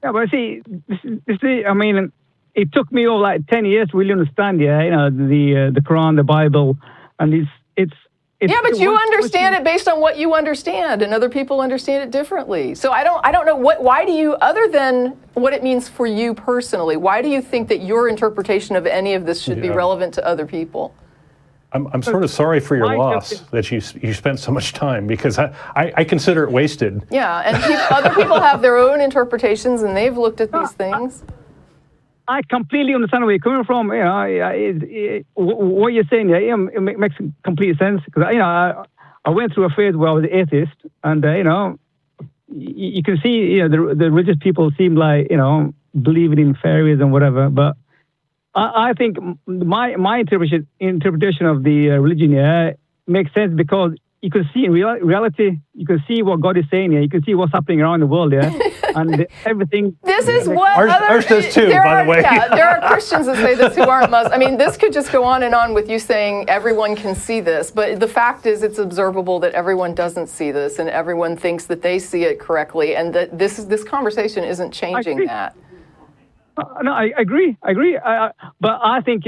Yeah, but see, I mean, it took me all like 10 years to really understand, the Quran, the Bible, and it's yeah, but you understand it based on what you understand, and other people understand it differently. So I don't know why do you, other than what it means for you personally, why do you think that your interpretation of any of this should be relevant to other people? I'm sort of sorry for your loss that you spent so much time, because I consider it wasted. Yeah, and other people have their own interpretations, and they've looked at these things. I completely understand where you're coming from. What you're saying, it makes complete sense. Because I went through a phase where I was an atheist, and you can see, the religious people seem like believing in fairies and whatever. But I think my interpretation of the religion makes sense, because you can see in reality, you can see what God is saying here. You can see what's happening around the world, and everything. This is what ours does too, by the way. Yeah, there are Christians that say this who aren't Muslims. I mean, this could just go on and on with you saying everyone can see this, but the fact is, it's observable that everyone doesn't see this, and everyone thinks that they see it correctly, and that this conversation isn't changing that. No, I agree. But I think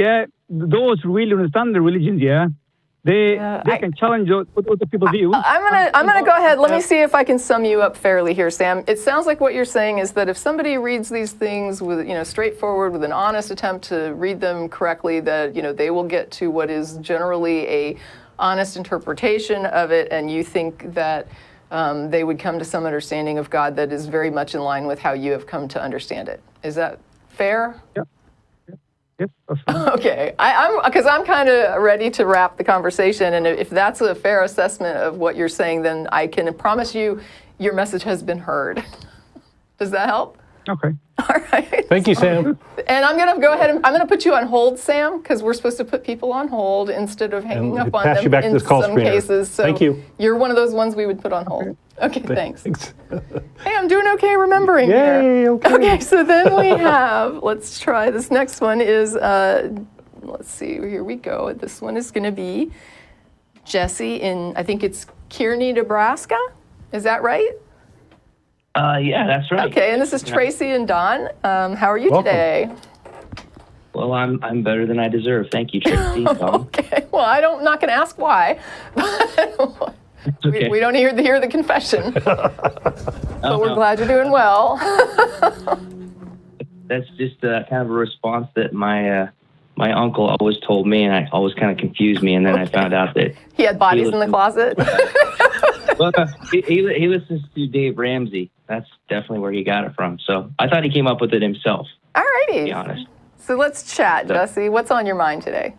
those who really understand the religions, they can challenge what other people do. I'm gonna go ahead. Let me see if I can sum you up fairly here, Sam. It sounds like what you're saying is that if somebody reads these things with straightforward, with an honest attempt to read them correctly, that they will get to what is generally a honest interpretation of it, and you think that they would come to some understanding of God that is very much in line with how you have come to understand it. Is that fair? Yeah. Yep, that's fine. Okay, I'm kind of ready to wrap the conversation, and if that's a fair assessment of what you're saying, then I can promise you your message has been heard. Does that help? Okay. All right. Thank you, Sam. And I'm going to go ahead and I'm going to put you on hold, Sam, because we're supposed to put people on hold instead of hanging up on them in some cases. So thank you. You're one of those ones we would put on hold. Okay, thanks. Hey, I'm doing okay remembering Yay, here. okay. So then we have, let's try, this next one is, let's see, here we go. This one is going to be Jesse in, I think it's Kearney, Nebraska. Is that right? Yeah, that's right. Okay, and this is Tracie and Don. How are you today? Well, I'm better than I deserve. Thank you, Tracie. Okay, well, I'm not going to ask why. Okay. We don't hear the confession, but we're glad you're doing well. That's just kind of a response that my uncle always told me, and it always kind of confused me. And then I found out that he had bodies in the closet. Well, he listens to Dave Ramsey. That's definitely where he got it from. So I thought he came up with it himself. All righty. To be honest. So let's chat, Jesse. What's on your mind today?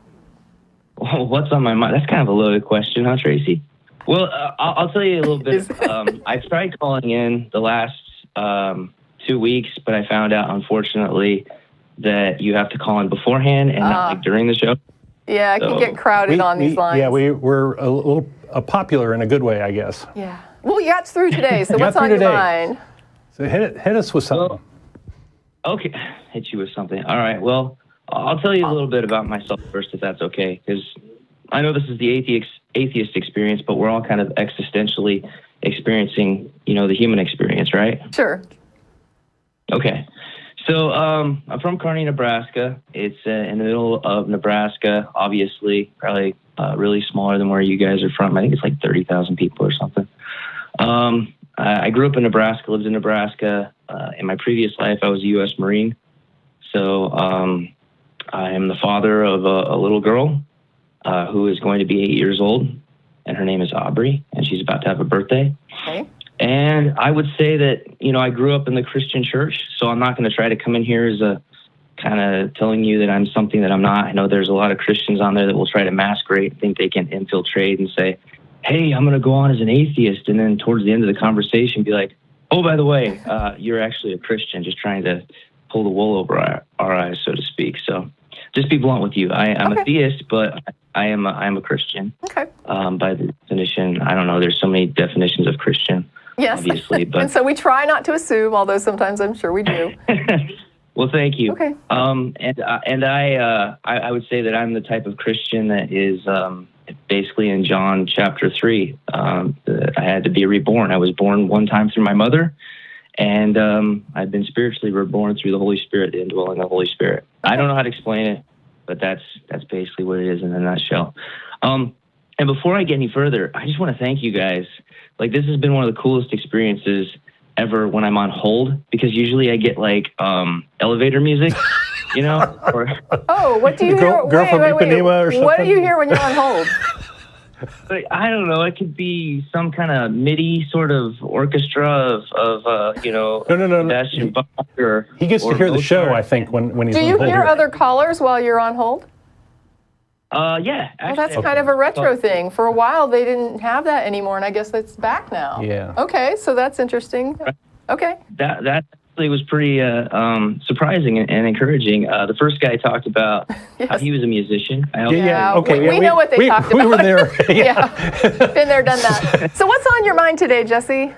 Well, what's on my mind? That's kind of a loaded question, huh, Tracie? Well, I'll tell you a little bit. I tried calling in the last 2 weeks, but I found out, unfortunately, that you have to call in beforehand and not like during the show. Yeah, it can get crowded on these lines. Yeah, we're a little popular in a good way, I guess. Yeah. Well, you got through today, so what's on your mind? So hit us with something. Well, okay, hit you with something. All right, well, I'll tell you a little bit about myself first, if that's okay, because I know this is the atheist experience, but we're all kind of existentially experiencing, the human experience, right? Sure. Okay. So I'm from Kearney, Nebraska. It's in the middle of Nebraska, obviously, probably really smaller than where you guys are from. I think it's like 30,000 people or something. I grew up in Nebraska, lived in Nebraska. In my previous life, I was a U.S. Marine. So I am the father of a little girl who is going to be 8 years old, and her name is Aubrey, and she's about to have a birthday. Okay. And I would say that, I grew up in the Christian church, so I'm not going to try to come in here as a kind of telling you that I'm something that I'm not. I know there's a lot of Christians on there that will try to masquerade, think they can infiltrate and say, hey, I'm going to go on as an atheist. And then towards the end of the conversation, be like, oh, by the way, you're actually a Christian, just trying to pull the wool over our eyes, so to speak. So just be blunt with you. I'm a theist, but I am a Christian. Okay. By the definition, I don't know. There's so many definitions of Christian. Yes. Obviously, but and so we try not to assume, although sometimes I'm sure we do. Well, thank you. Okay. And I would say that I'm the type of Christian that is basically in John chapter 3. I had to be reborn. I was born one time through my mother, and I've been spiritually reborn through the Holy Spirit, the indwelling of the Holy Spirit. I don't know how to explain it, but that's basically what it is in a nutshell. And before I get any further, I just want to thank you guys. Like, this has been one of the coolest experiences ever when I'm on hold, because usually I get like elevator music, or Oh, what do you hear? Girl from Ipanema or something? What do you hear when you're on hold? like, I don't know. It could be some kind of MIDI sort of orchestra of No. Sebastian Bach or He gets to or hear the Mozart. show, I think, when he's Do on you hold. hear other callers while you're on hold? Yeah. Well, Actually, that's kind of a retro thing. For a while, they didn't have that anymore, and I guess that's back now. Yeah. Okay, so that's interesting. Okay. That actually was pretty surprising and encouraging. The first guy talked about how he was a musician. Yeah, Okay. we know what they talked We were about. there. Yeah, been there, done that. So what's on your mind today, Jesse?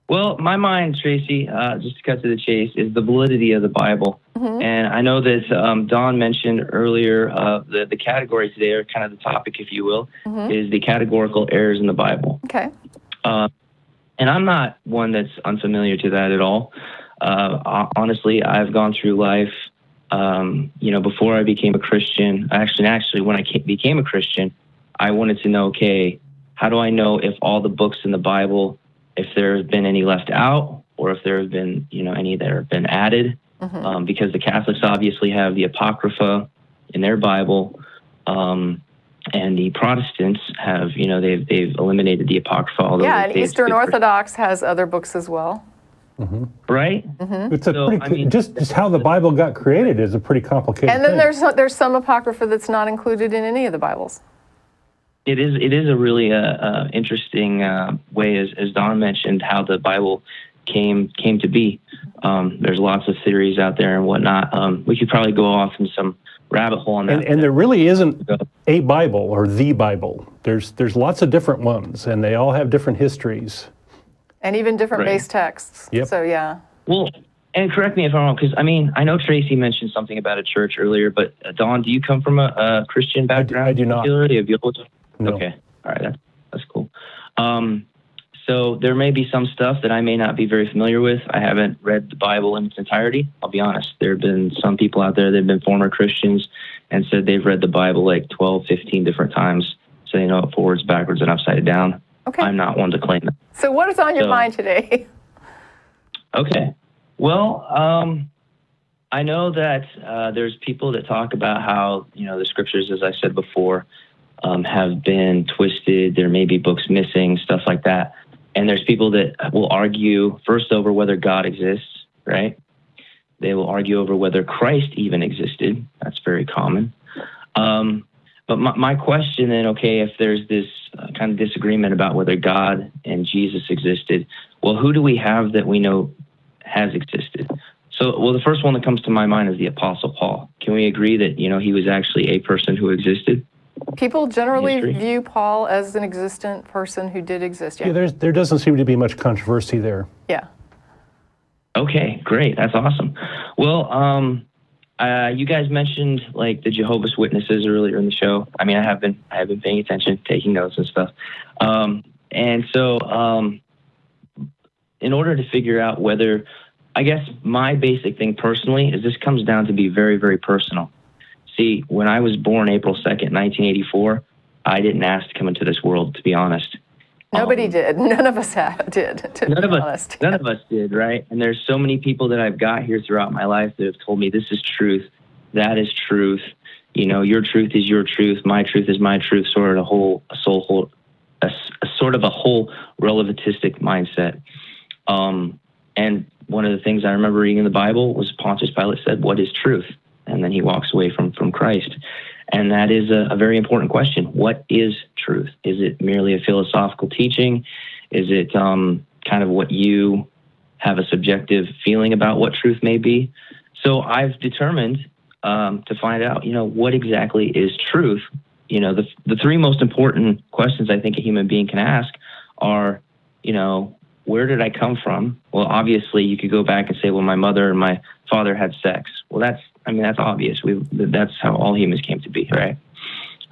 Well, my mind, Tracie, just to cut to the chase, is the validity of the Bible. Mm-hmm. And I know that Don mentioned earlier the category today, or kind of the topic, if you will, is the categorical errors in the Bible. Okay. And I'm not one that's unfamiliar to that at all. Honestly, I've gone through life, before I became a Christian. Actually, when I became a Christian, I wanted to know, okay, how do I know if all the books in the Bible, if there have been any left out, or if there have been, any that have been added? Because the Catholics obviously have the Apocrypha in their Bible, and the Protestants have, they've eliminated the Apocrypha. Although And Eastern Orthodox has other books as well. Right? It's just how the Bible got created is a pretty complicated And then thing. there's some Apocrypha that's not included in any of the Bibles. It is a really interesting way, as Don mentioned, how the Bible came to be. There's lots of theories out there and whatnot. We could probably go off in some rabbit hole on that. And there really isn't a Bible or the Bible. There's lots of different ones, and they all have different histories. And even different Right. base texts. Yep. So, yeah. Well, and correct me if I'm wrong, because I know Tracie mentioned something about a church earlier, but Don, do you come from a Christian background? I do not. Particularly? No. Okay, all right, that's cool. So there may be some stuff that I may not be very familiar with. I haven't read the Bible in its entirety. I'll be honest. There have been some people out there that have been former Christians and said they've read the Bible like 12, 15 different times, so they know it forwards, backwards, and upside down. Okay. I'm not one to claim that. So what is on your So- mind today? Okay. Well, I know that there's people that talk about how, the scriptures, as I said before, have been twisted. There may be books missing, stuff like that. And there's people that will argue first over whether God exists, right? They will argue over whether Christ even existed. That's very common. But my question then, okay, if there's this kind of disagreement about whether God and Jesus existed, well, who do we have that we know has existed? So, well, the first one that comes to my mind is the Apostle Paul. Can we agree that, he was actually a person who existed? People generally History. view Paul as an existent person who did exist. Yeah, there doesn't seem to be much controversy there. Yeah. Okay, great. That's awesome. Well, you guys mentioned like the Jehovah's Witnesses earlier in the show. I have been paying attention, taking notes and stuff. And so, in order to figure out whether, I guess my basic thing personally is this comes down to be very, very personal. See, when I was born April 2nd, 1984, I didn't ask to come into this world, to be honest. Nobody did. None of us did, to be honest. None of us did, right? And there's so many people that I've got here throughout my life that have told me this is truth, that is truth. Your truth is your truth, my truth is my truth. Sort sort of a whole relativistic mindset. And one of the things I remember reading in the Bible was Pontius Pilate said, "What is truth?" And then he walks away from Christ. And that is a very important question. What is truth? Is it merely a philosophical teaching? Is it kind of what you have a subjective feeling about what truth may be? So I've determined to find out, what exactly is truth. The three most important questions I think a human being can ask are, where did I come from? Well, obviously you could go back and say, well, my mother and my father had sex. Well, that's obvious. That's how all humans came to be, right?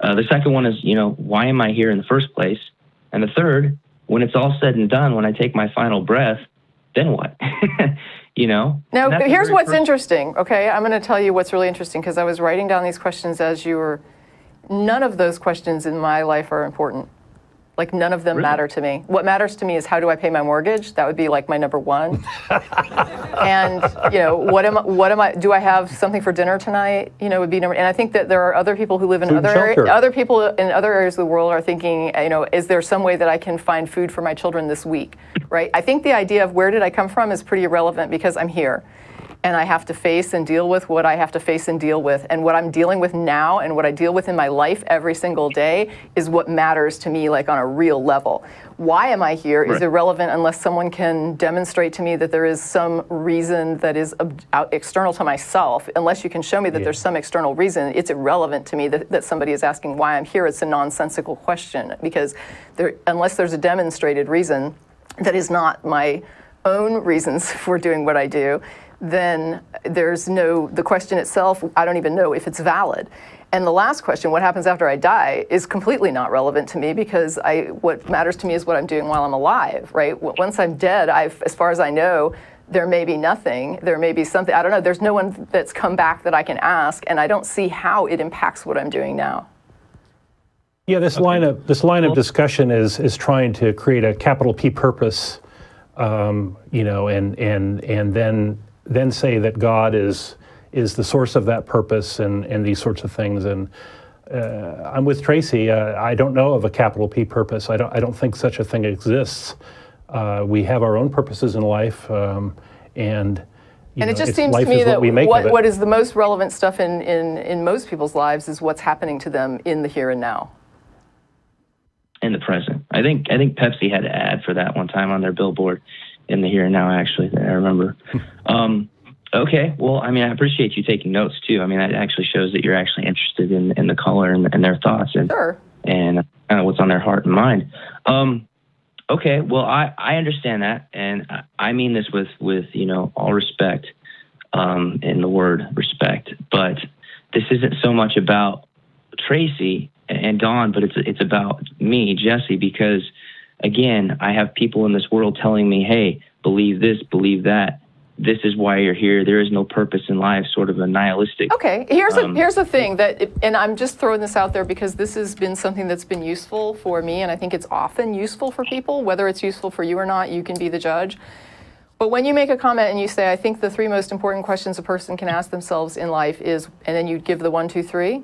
The second one is, why am I here in the first place? And the third, when it's all said and done, when I take my final breath, then what? Now, here's what's interesting, okay? I'm going to tell you what's really interesting, because I was writing down these questions as you were. None of those questions in my life are important. Like, none of them matter to me. What matters to me is, how do I pay my mortgage? That would be like my number one. And, do I have something for dinner tonight? Would be number, and I think that there are other people who live in other areas of the world are thinking, is there some way that I can find food for my children this week, right? I think the idea of where did I come from is pretty irrelevant, because I'm here. And I have to face and deal with what I have to face and deal with. And what I'm dealing with now and what I deal with in my life every single day is what matters to me, like on a real level. Why am I here is irrelevant unless someone can demonstrate to me that there is some reason that is external to myself. Unless you can show me that there's some external reason, it's irrelevant to me that somebody is asking why I'm here. It's a nonsensical question, because unless there's a demonstrated reason that is not my own reasons for doing what I do, then the question itself, I don't even know if it's valid. And the last question, what happens after I die, is completely not relevant to me, because what matters to me is what I'm doing while I'm alive, right? Once I'm dead, as far as I know, there may be nothing, there may be something, I don't know, there's no one that's come back that I can ask, and I don't see how it impacts what I'm doing now. Yeah, this line of discussion is trying to create a capital P purpose, and then say that God is the source of that purpose and these sorts of things. And I'm with Tracie. I don't know of a capital P purpose. I don't think such a thing exists. We have our own purposes in life, and it just seems to me that what is the most relevant stuff in most people's lives is what's happening to them in the here and now. In the present. I think Pepsi had an ad for that one time on their billboard. In the here and now, actually, that I remember. Okay, well, I appreciate you taking notes too. That actually shows that you're actually interested in the caller and their thoughts and what's on their heart and mind. Okay, well, I understand that, and I mean this with all respect, in the word respect. But this isn't so much about Tracie and Dawn, but it's about me, Jesse, because again, I have people in this world telling me, hey, believe this, believe that. This is why you're here. There is no purpose in life, sort of a nihilistic. Okay, here's the thing and I'm just throwing this out there because this has been something that's been useful for me, and I think it's often useful for people. Whether it's useful for you or not, you can be the judge. But when you make a comment and you say, I think the three most important questions a person can ask themselves in life is, and then you give the 1, 2, 3.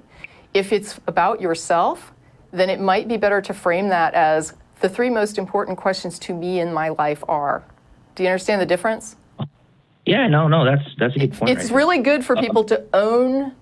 If it's about yourself, then it might be better to frame that as, the three most important questions to me in my life are. Do you understand the difference? Yeah, no, that's a good point. It's really good for people to own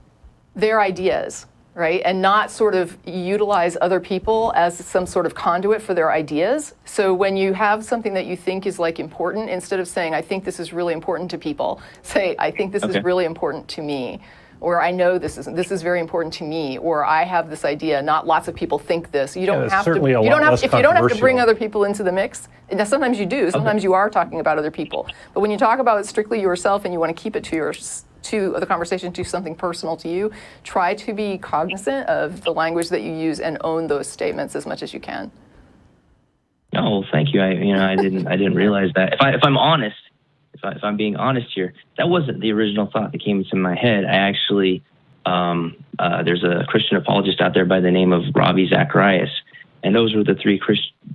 their ideas, right? And not sort of utilize other people as some sort of conduit for their ideas. So when you have something that you think is like important, instead of saying, I think this is really important to people, say, I think this is really important to me. Or I know this is very important to me, or I have this idea. Not lots of people think this. You don't have to. If you don't have to bring other people into the mix. Now, sometimes you do. Sometimes you are talking about other people. But when you talk about strictly yourself and you want to keep it to the conversation to something personal to you, try to be cognizant of the language that you use and own those statements as much as you can. No, thank you. I didn't realize that. If I'm honest. If I'm being honest here, that wasn't the original thought that came into my head. I actually, there's a Christian apologist out there by the name of Ravi Zacharias, and those were the three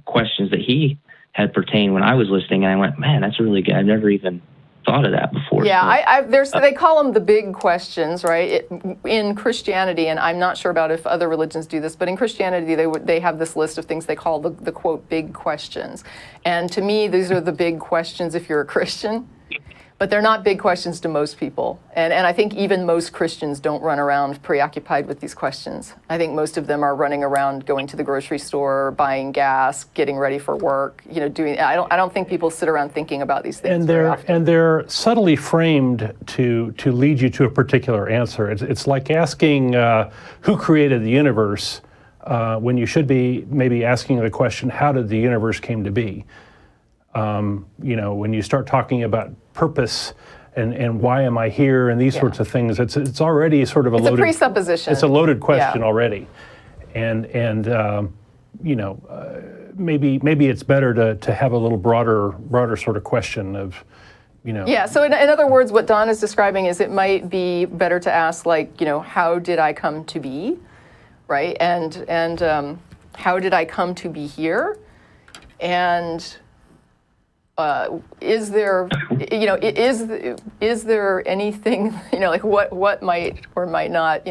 questions that he had pertained when I was listening, and I went, man, that's really good. I've never even thought of that before. Yeah, they call them the big questions, right? In Christianity, and I'm not sure about if other religions do this, but in Christianity, they have this list of things they call the quote big questions. And to me, these are the big questions if you're a Christian. But they're not big questions to most people. And I think even most Christians don't run around preoccupied with these questions. I think most of them are running around going to the grocery store, buying gas, getting ready for work, doing. I don't think people sit around thinking about these things very often. And they're subtly framed to lead you to a particular answer. It's like asking who created the universe when you should be maybe asking the question, how did the universe came to be? When you start talking about purpose and why am I here and these sorts of things, it's already sort of a loaded presupposition. It's a loaded question already, and maybe it's better to have a little broader sort of question of. Yeah, so in other words, what Don is describing is it might be better to ask, how did I come to be, right? And how did I come to be here? And is there anything, what might or might not,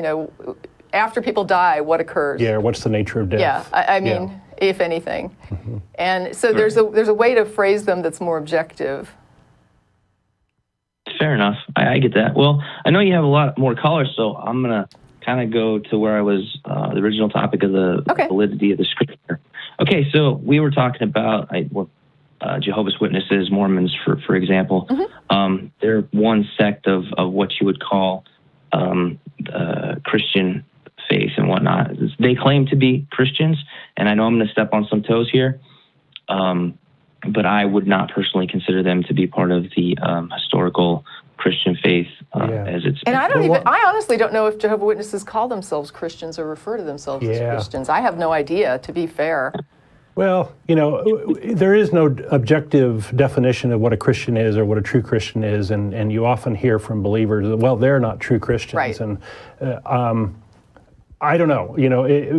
after people die, what occurs? Yeah, what's the nature of death? Yeah, I mean, if anything. Mm-hmm. And so there's a way to phrase them that's more objective. Fair enough. I get that. Well, I know you have a lot more callers, so I'm going to kind of go to where I was, the original topic of the validity of the Scripture. Okay, so we were talking about Jehovah's Witnesses, Mormons, for example. Mm-hmm. They're one sect of what you would call Christian faith and whatnot. They claim to be Christians, and I know I'm going to step on some toes here, but I would not personally consider them to be part of the historical Christian faith as it's. And I honestly don't know if Jehovah's Witnesses call themselves Christians or refer to themselves as Christians. I have no idea, to be fair. Well, there is no objective definition of what a Christian is or what a true Christian is, and you often hear from believers that, well, they're not true Christians. Right. And I don't know.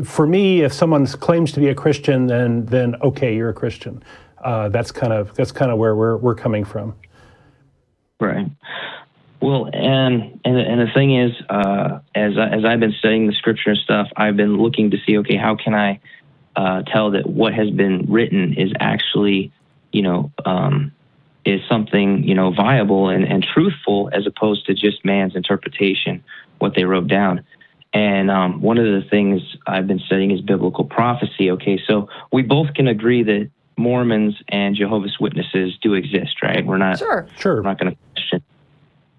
For me, if someone claims to be a Christian, then okay, you're a Christian. That's kind of where we're coming from. Right. Well, and the thing is, as I've been studying the Scripture and stuff, I've been looking to see, okay, how can I tell that what has been written is actually, is something, viable and truthful, as opposed to just man's interpretation, what they wrote down. And one of the things I've been studying is biblical prophecy. Okay, so we both can agree that Mormons and Jehovah's Witnesses do exist, right? We're not sure. We're not going to question.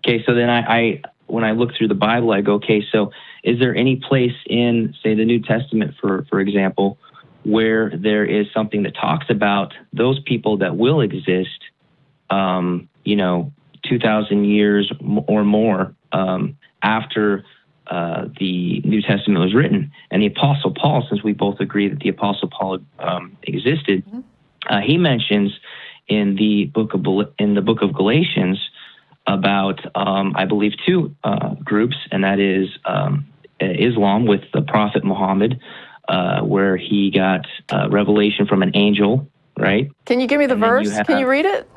Okay, so then I when I look through the Bible, I go, okay, so is there any place in, say, the New Testament, for example, where there is something that talks about those people that will exist, 2,000 years or more after the New Testament was written? And the Apostle Paul, since we both agree that the Apostle Paul existed, he mentions in the book of Galatians about, I believe, two groups, and that is Islam with the Prophet Muhammad, where he got revelation from an angel, right? Can you give me the verse? Can you read it?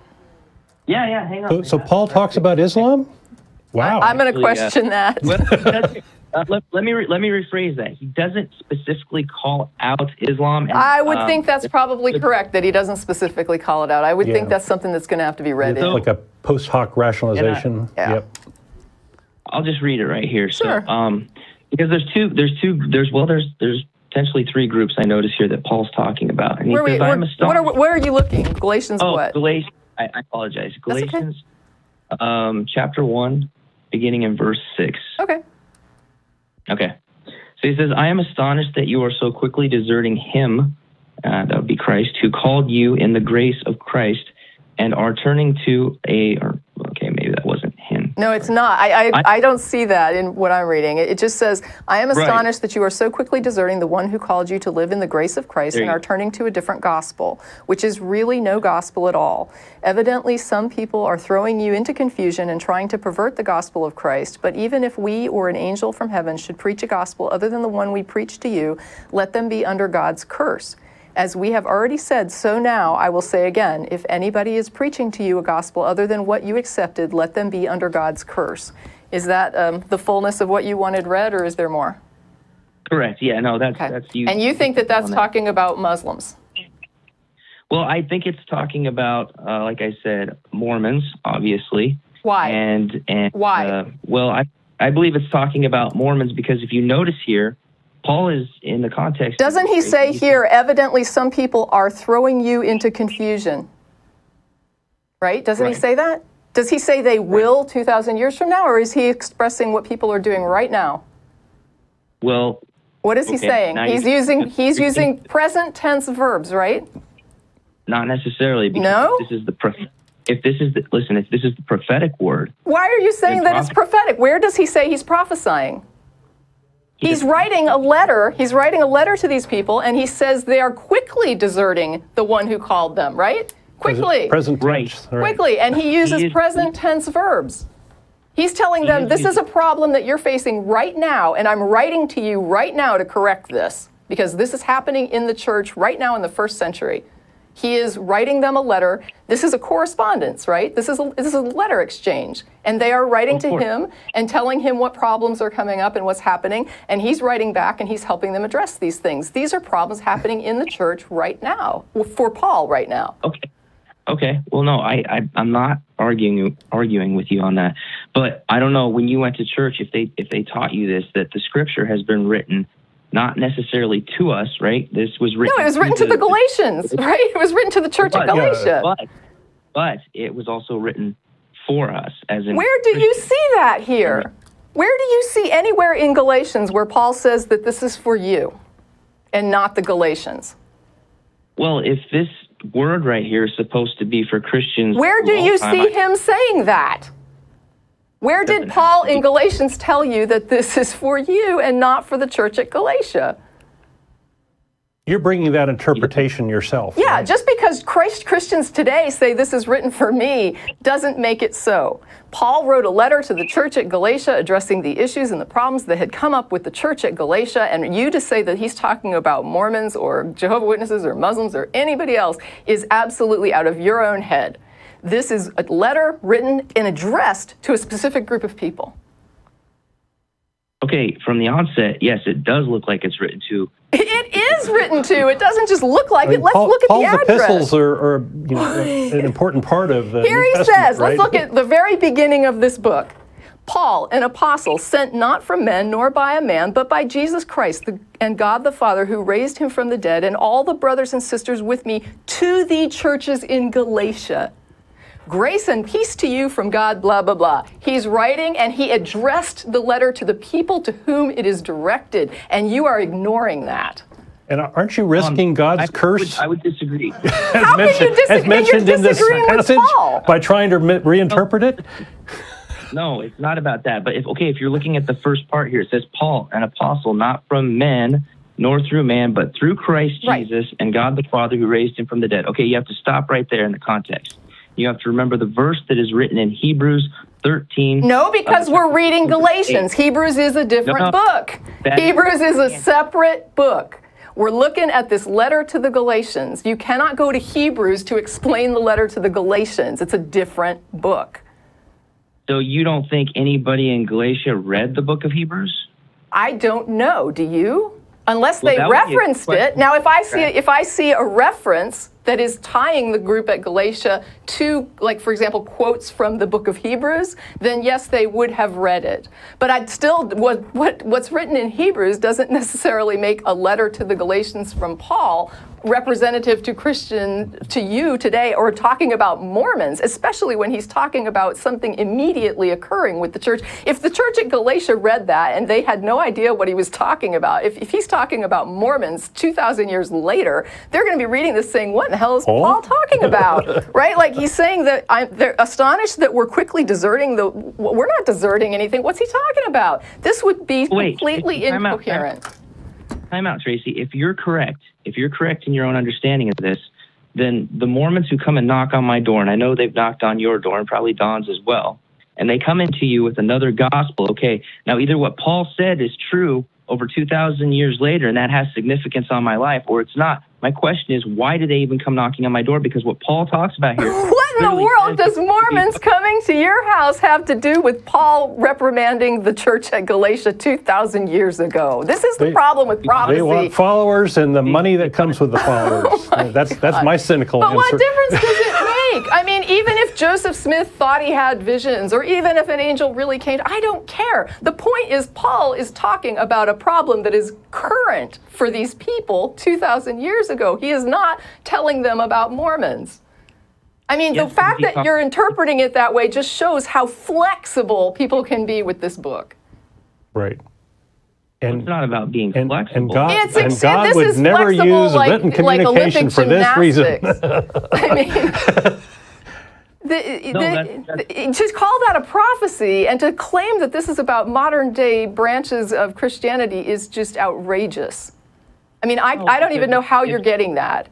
Yeah, hang on. So Paul talks about Islam? Wow. I'm going to question that. Let me rephrase that. He doesn't specifically call out Islam. And, I would think that's probably correct, that he doesn't specifically call it out. I would think that's something that's going to have to be read in. Like a post hoc rationalization. Yep. I'll just read it right here. Sure. So, because there's potentially three groups I notice here that Paul's talking about. And where are you looking? Galatians what? Galatians. I apologize. Galatians, chapter 1, beginning in verse 6. Okay. So he says, I am astonished that you are so quickly deserting him, that would be Christ, who called you in the grace of Christ, and are turning to maybe that wasn't him. No, it's not. I don't see that in what I'm reading. It just says, I am astonished that you are so quickly deserting the one who called you to live in the grace of Christ and are turning to a different gospel, which is really no gospel at all. Evidently, some people are throwing you into confusion and trying to pervert the gospel of Christ, but even if we or an angel from heaven should preach a gospel other than the one we preach to you, let them be under God's curse. As we have already said, so now I will say again, if anybody is preaching to you a gospel other than what you accepted, let them be under God's curse. Is that the fullness of what you wanted read, or is there more? Correct. Yeah, no, that's you. And you think that that's talking about Muslims? Well, I think it's talking about, like I said, Mormons, obviously. Why? And why? Well, I believe it's talking about Mormons because if you notice here, Paul is in the context. Doesn't he say here, evidently some people are throwing you into confusion? Right? Doesn't he say that? Does he say they will 2,000 years from now, or is he expressing what people are doing right now? Well, what is he saying? He's using present tense verbs, right? Not necessarily. Because no. If this is the prophetic word. Why are you saying that it's prophetic? Where does he say he's prophesying? He's writing a letter. He's writing a letter to these people, and he says they are quickly deserting the one who called them. Right? Quickly. Present tense. Right. Quickly, and he uses present tense verbs. He's telling them, this is a problem that you're facing right now, and I'm writing to you right now to correct this, because this is happening in the church right now in the first century. He is writing them a letter. This is a correspondence, right? This is a letter exchange. And they are writing to him and telling him what problems are coming up and what's happening. And he's writing back and he's helping them address these things. These are problems happening in the church right now, for Paul right now. Okay. Well, no, I'm not arguing with you on that. But I don't know, when you went to church, if they taught you this, that the scripture has been written not necessarily to us, right? This was written. No, it was written to the Galatians, right? It was written to the church of Galatia. But it was also written for us, as in. Where do you see that here? Where do you see anywhere in Galatians where Paul says that this is for you and not the Galatians? Well, if this word right here is supposed to be for Christians. Where do you see him saying that? Where did Paul in Galatians tell you that this is for you and not for the church at Galatia? You're bringing that interpretation yourself. Yeah, right? Just because Christians today say this is written for me doesn't make it so. Paul wrote a letter to the church at Galatia addressing the issues and the problems that had come up with the church at Galatia, and you to say that he's talking about Mormons or Jehovah's Witnesses or Muslims or anybody else is absolutely out of your own head. This is a letter written and addressed to a specific group of people. Okay, from the onset, yes, it does look like it's written to. It is written to. It doesn't just look like it. Let's look at the address. Paul's epistles are an important part of the Here New he Testament, says, right? let's look at the very beginning of this book. Paul, an apostle, sent not from men nor by a man, but by Jesus Christ and God the Father, who raised him from the dead, and all the brothers and sisters with me, to the churches in Galatia. Grace and peace to you from God, blah, blah, blah. He's writing, and he addressed the letter to the people to whom it is directed, and you are ignoring that. And aren't you risking God's curse? I would disagree. How can you disagree? As mentioned in this passage, by trying to reinterpret it? No, it's not about that. But if you're looking at the first part here, it says, Paul, an apostle, not from men, nor through man, but through Christ Jesus and God the Father who raised him from the dead. Okay, you have to stop right there in the context. You have to remember the verse that is written in Hebrews 13. No, because we're reading Galatians. Hebrews is a different book. Hebrews is a separate book. We're looking at this letter to the Galatians. You cannot go to Hebrews to explain the letter to the Galatians. It's a different book. So you don't think anybody in Galatia read the book of Hebrews? I don't know. Do you? Unless they referenced it. Now, if I see a reference that is tying the group at Galatia to, like, for example, quotes from the book of Hebrews, then yes, they would have read it. But I'd still, what's written in Hebrews doesn't necessarily make a letter to the Galatians from Paul representative to you today, or talking about Mormons, especially when he's talking about something immediately occurring with the church. If the church at Galatia read that and they had no idea what he was talking about, if he's talking about Mormons 2,000 years later, they're going to be reading this saying, what in the hell is Paul talking about? Right? Like, he's saying that they're astonished that we're quickly deserting we're not deserting anything. What's he talking about? This would be completely incoherent. Time out, Tracie. If you're correct in your own understanding of this, then the Mormons who come and knock on my door, and I know they've knocked on your door and probably Don's as well, and they come into you with another gospel, okay, now either what Paul said is true over 2,000 years later, and that has significance on my life, or it's not. My question is, why do they even come knocking on my door? Because what Paul talks about here. What in the world does Mormons coming to your house have to do with Paul reprimanding the church at Galatia 2,000 years ago? This is the problem with prophecy. They want followers and the money that comes with the followers. That's my cynical answer. But what difference does it make? I mean, even if Joseph Smith thought he had visions, or even if an angel really came, I don't care. The point is, Paul is talking about a problem that is current for these people 2,000 years ago. He is not telling them about Mormons. I mean, the fact that you're interpreting it that way just shows how flexible people can be with this book. Right. And it's not about being flexible. And God would never use written communication for this reason. I mean, to call that a prophecy and to claim that this is about modern day branches of Christianity is just outrageous. I mean, I don't even know how you're getting that.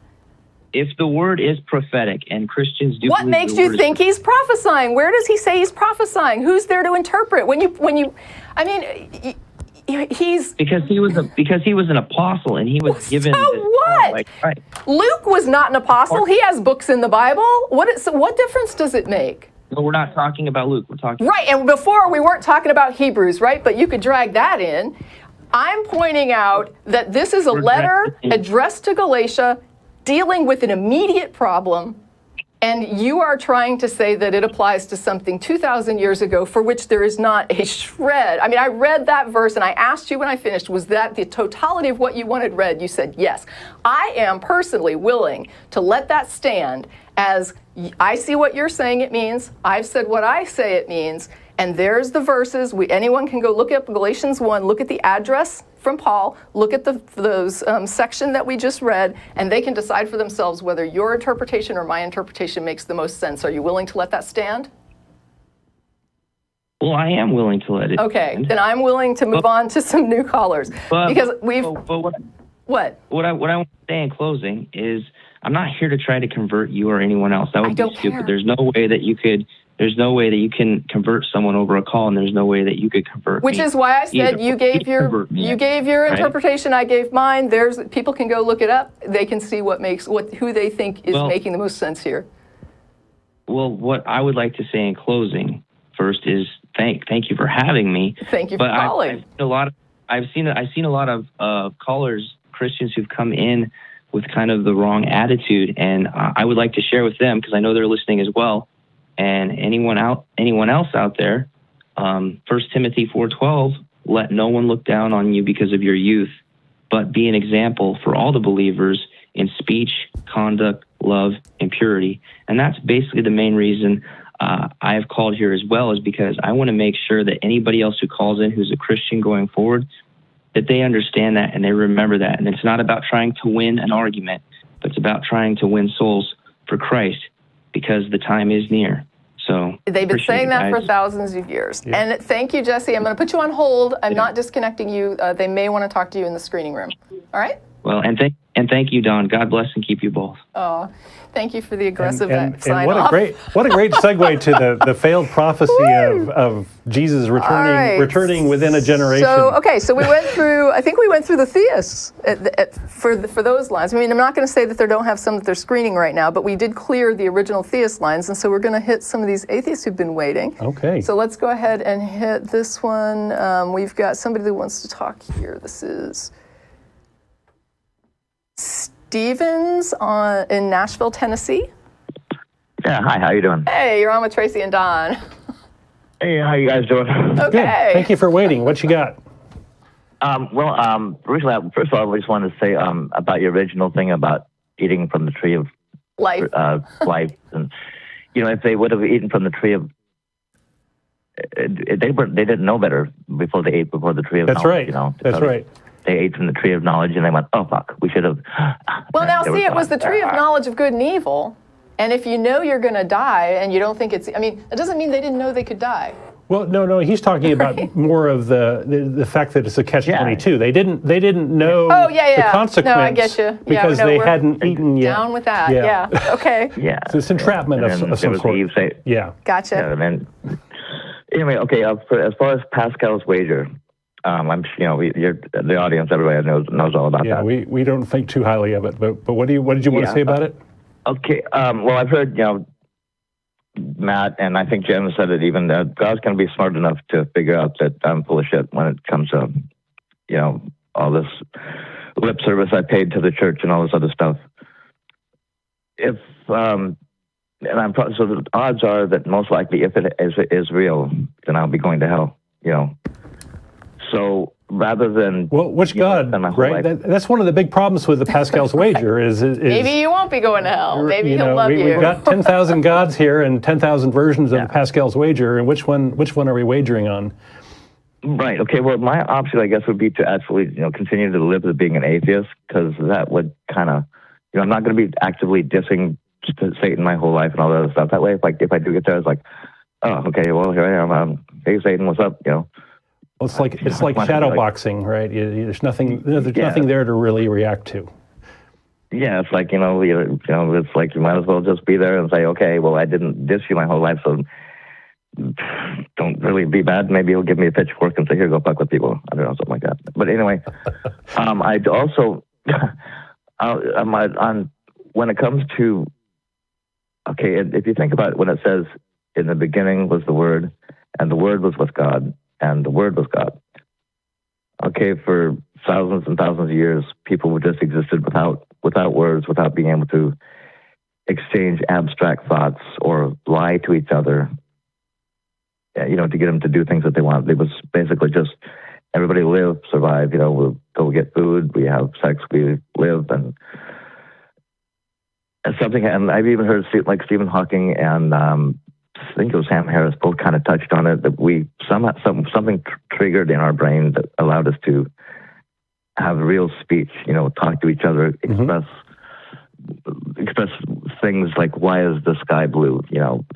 If the word is prophetic and Christians do, what makes you think he's prophesying? Where does he say he's prophesying? Who's there to interpret? I mean, he's because he was an apostle and he was given. So what? Right. Luke was not an apostle. He has books in the Bible. What difference does it make? No, we're not talking about Luke. We're talking right. And before we weren't talking about Hebrews, right? But you could drag that in. I'm pointing out that this is a letter addressed to Galatia, dealing with an immediate problem, and you are trying to say that it applies to something 2,000 years ago for which there is not a shred. I mean, I read that verse and I asked you when I finished, was that the totality of what you wanted read? You said yes. I am personally willing to let that stand as I see what you're saying it means, I've said what I say it means, and there's the verses. Anyone can go look up Galatians 1, look at the address from Paul, look at those section that we just read, and they can decide for themselves whether your interpretation or my interpretation makes the most sense. Are you willing to let that stand? Well, I am willing to let it stand. Then I'm willing to move on to some new callers. Because we've... What I want to say in closing is I'm not here to try to convert you or anyone else. That would be stupid. Care. There's no way that you can convert someone over a call, and there's no way that you could convert Which me. is why I said you gave your interpretation, I gave mine. People can go look it up. They can see who they think is making the most sense here. Well, what I would like to say in closing first is thank you for having me. Thank you for calling. I've seen a lot of callers, Christians who've come in with kind of the wrong attitude, and I would like to share with them because I know they're listening as well. And anyone else out there, 1 Timothy 4:12, let no one look down on you because of your youth, but be an example for all the believers in speech, conduct, love, and purity. And that's basically the main reason I have called here as well, is because I want to make sure that anybody else who calls in who's a Christian going forward, that they understand that and they remember that. And it's not about trying to win an argument, but it's about trying to win souls for Christ, because the time is near. So they've been saying that for thousands of years. Yeah. And thank you, Jesse. I'm going to put you on hold. I'm not disconnecting you. They may want to talk to you in the screening room. All right? Well, and thank you, Don. God bless and keep you both. Oh, thank you for the aggressive sign off. What a great segue to the failed prophecy of Jesus returning within a generation. So we went through. I think we went through the theists for those lines. I mean, I'm not going to say that they don't have some that they're screening right now, but we did clear the original theist lines, and so we're going to hit some of these atheists who've been waiting. Okay. So let's go ahead and hit this one. We've got somebody that wants to talk here. This is Stevens in Nashville, Tennessee. Yeah, hi, how you doing? Hey, you're on with Tracie and Don. Hey, how you guys doing? Okay. Good. Thank you for waiting. What you got? Originally, first of all, I just wanted to say about your original thing about eating from the tree of life. Life, and if they would have eaten from the tree of, they didn't know better before they ate before the tree of knowledge. That's right. They ate from the tree of knowledge, and they went, "Oh fuck, we should have." Well, now see, it was the tree of knowledge of good and evil, and if you know you're going to die and you don't think it's, I mean, it doesn't mean they didn't know they could die. Well, no, he's talking about more of the fact that it's a catch-22. They didn't know the consequence. No, I get you. Because they hadn't eaten yet. Down with that. Yeah. Okay. Yeah. So it's entrapment of some sort. Yeah. Gotcha. Yeah, and then, anyway, okay. As far as Pascal's wager, the audience, everybody knows all about that. Yeah, we don't think too highly of it, but what did you want to say about it? Okay, well, I've heard, Matt, and I think Jen said it even, that God's going to be smart enough to figure out that I'm full of shit when it comes to, all this lip service I paid to the church and all this other stuff. So the odds are that most likely, if it is real, then I'll be going to hell, So rather than... Well, which God, right? That's one of the big problems with the Pascal's wager is maybe you won't be going to hell. Maybe he'll love you. We've got 10,000 gods here and 10,000 versions of the Pascal's wager, and which one are we wagering on? Right. Okay. Well, my option, I guess, would be to actually, continue to live as being an atheist, because that would kind of, I'm not going to be actively dissing Satan my whole life and all that other stuff. That way, if I do get there, it's like, oh, okay, well, here I am. Hey, Satan, what's up? Well, it's like shadow boxing, right? There's nothing there to really react to. Yeah, it's like it's like you might as well just be there and say, okay, well, I didn't diss you my whole life, so don't really be bad. Maybe he'll give me a pitchfork and say, here, go fuck with people. I don't know, something like that. But anyway, I'd also when it comes to if you think about it, when it says in the beginning was the Word, and the Word was with God, and the Word was God. Okay, for thousands and thousands of years, people just existed without words, without being able to exchange abstract thoughts or lie to each other, to get them to do things that they want. It was basically just everybody live, survive. We'll go get food, we have sex, we live, and something. And I've even heard like Stephen Hawking and I think it was Sam Harris both kind of touched on it, that we something triggered in our brain that allowed us to have real speech. Talk to each other, express things like, why is the sky blue?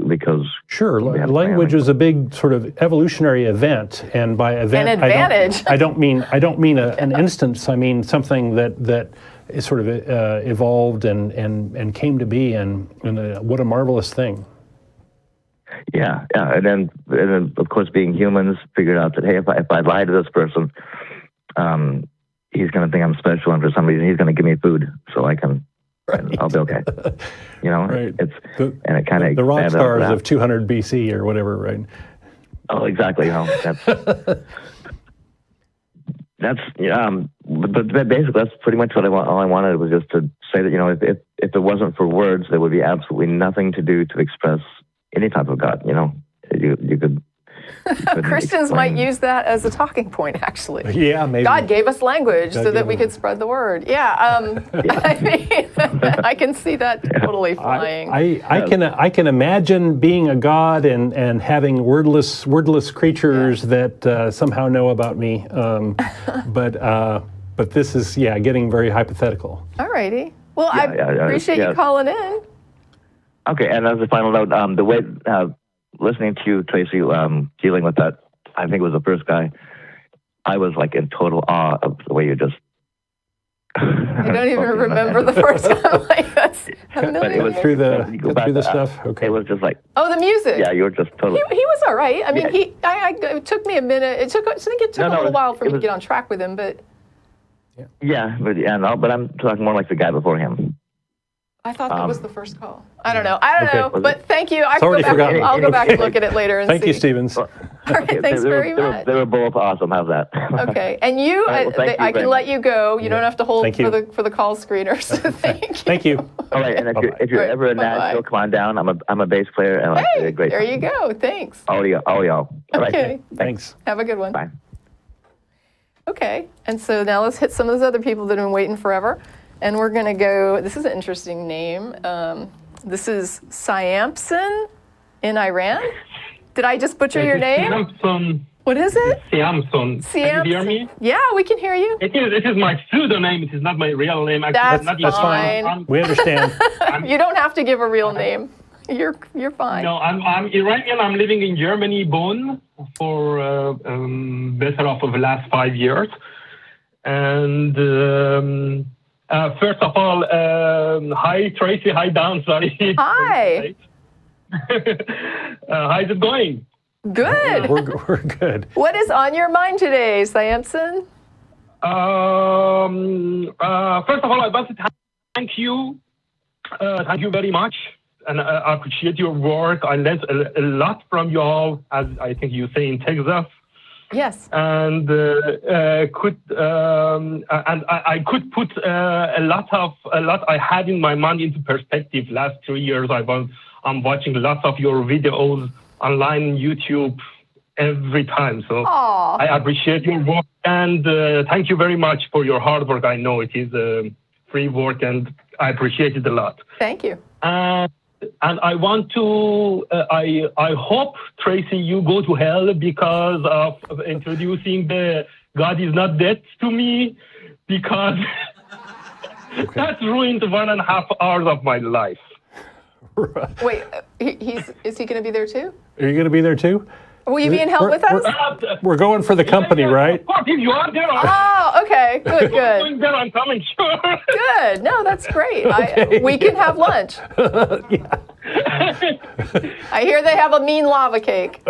Because sure, language is a big sort of evolutionary event, and by event, an advantage. I don't mean an instance. I mean something that is sort of evolved and came to be, and what a marvelous thing. Yeah, and then of course, being humans, figured out that, hey, if I lie to this person, he's going to think I'm special, and for some reason he's going to give me food so I can. Right. I'll be okay. Right. And it kind of the rock stars of 200 BC or whatever, right? Oh, exactly. That's but basically that's pretty much what all I wanted was just to say that if it wasn't for words, there would be absolutely nothing to do to express any type of God. You could. Christians might use that as a talking point, actually. Yeah, maybe. God gave us language so that we could spread the word. Yeah, I mean, I can see that totally flying. I can imagine being a god and having wordless creatures that somehow know about me. But this is getting very hypothetical. All righty. Well, I appreciate you calling in. Okay, and as a final note, the way. Listening to you, Tracie, dealing with that, I think it was the first guy, I was like in total awe of the way you just... I don't even remember the first time. Like, that's but it was through the stuff. Okay. It was just like... Oh, the music. Yeah, you were just totally... He was all right. I mean, it took me a minute. I think it took a little while for me to get on track with him, but... But I'm talking more like the guy before him. I thought that was the first call. I don't know. But thank you. I'll go back and look at it later and see. Thank you, Stevens. All right, thanks very much. They were both awesome. How's that? Okay, and you, I can let you go. You don't have to hold for the call screeners. Thank you. Thank you. All right, and if you're ever in Nashville, come on down. I'm a bass player. And hey, great there you go. Thanks. All y'all. All right. Okay. Thanks. Have a good one. Bye. Okay, and so now let's hit some of those other people that have been waiting forever. And we're going to go, this is an interesting name. This is Siampson in Iran. Did I just butcher your name? Siampson. What is it? Siampson. Can you hear me? Yeah, we can hear you. It is my pseudonym. It is not my real name. That's That's fine. We understand. You don't have to give a real name. You're fine. No, I'm Iranian. I'm living in Germany, Bonn, for better off of the last 5 years. And... first of all, hi Tracie, hi Dan, sorry. Hi. How's it going? Good. We're good. What is on your mind today, Siampson? First of all, I want to thank you. Thank you very much. And I appreciate your work. I learned a lot from you all, as I think you say in Texas. Yes. And I could put a lot I had in my mind into perspective. Last 3 years, I'm watching lots of your videos online on YouTube every time. So Aww. I appreciate your work, and thank you very much for your hard work. I know it is free work, and I appreciate it a lot. Thank you. And I want to, I hope, Tracie, you go to hell because of introducing the God is not dead to me, because that ruined 1.5 hours of my life. Right. Wait, is he going to be there too? Are you going to be there too? Will you be in hell with us? We're going for the company, right? Of course, if you are there, Oh, okay. Good, good. going there, I'm coming, sure. Good. No, that's great. Okay, we can have lunch. Yeah. I hear they have a mean lava cake.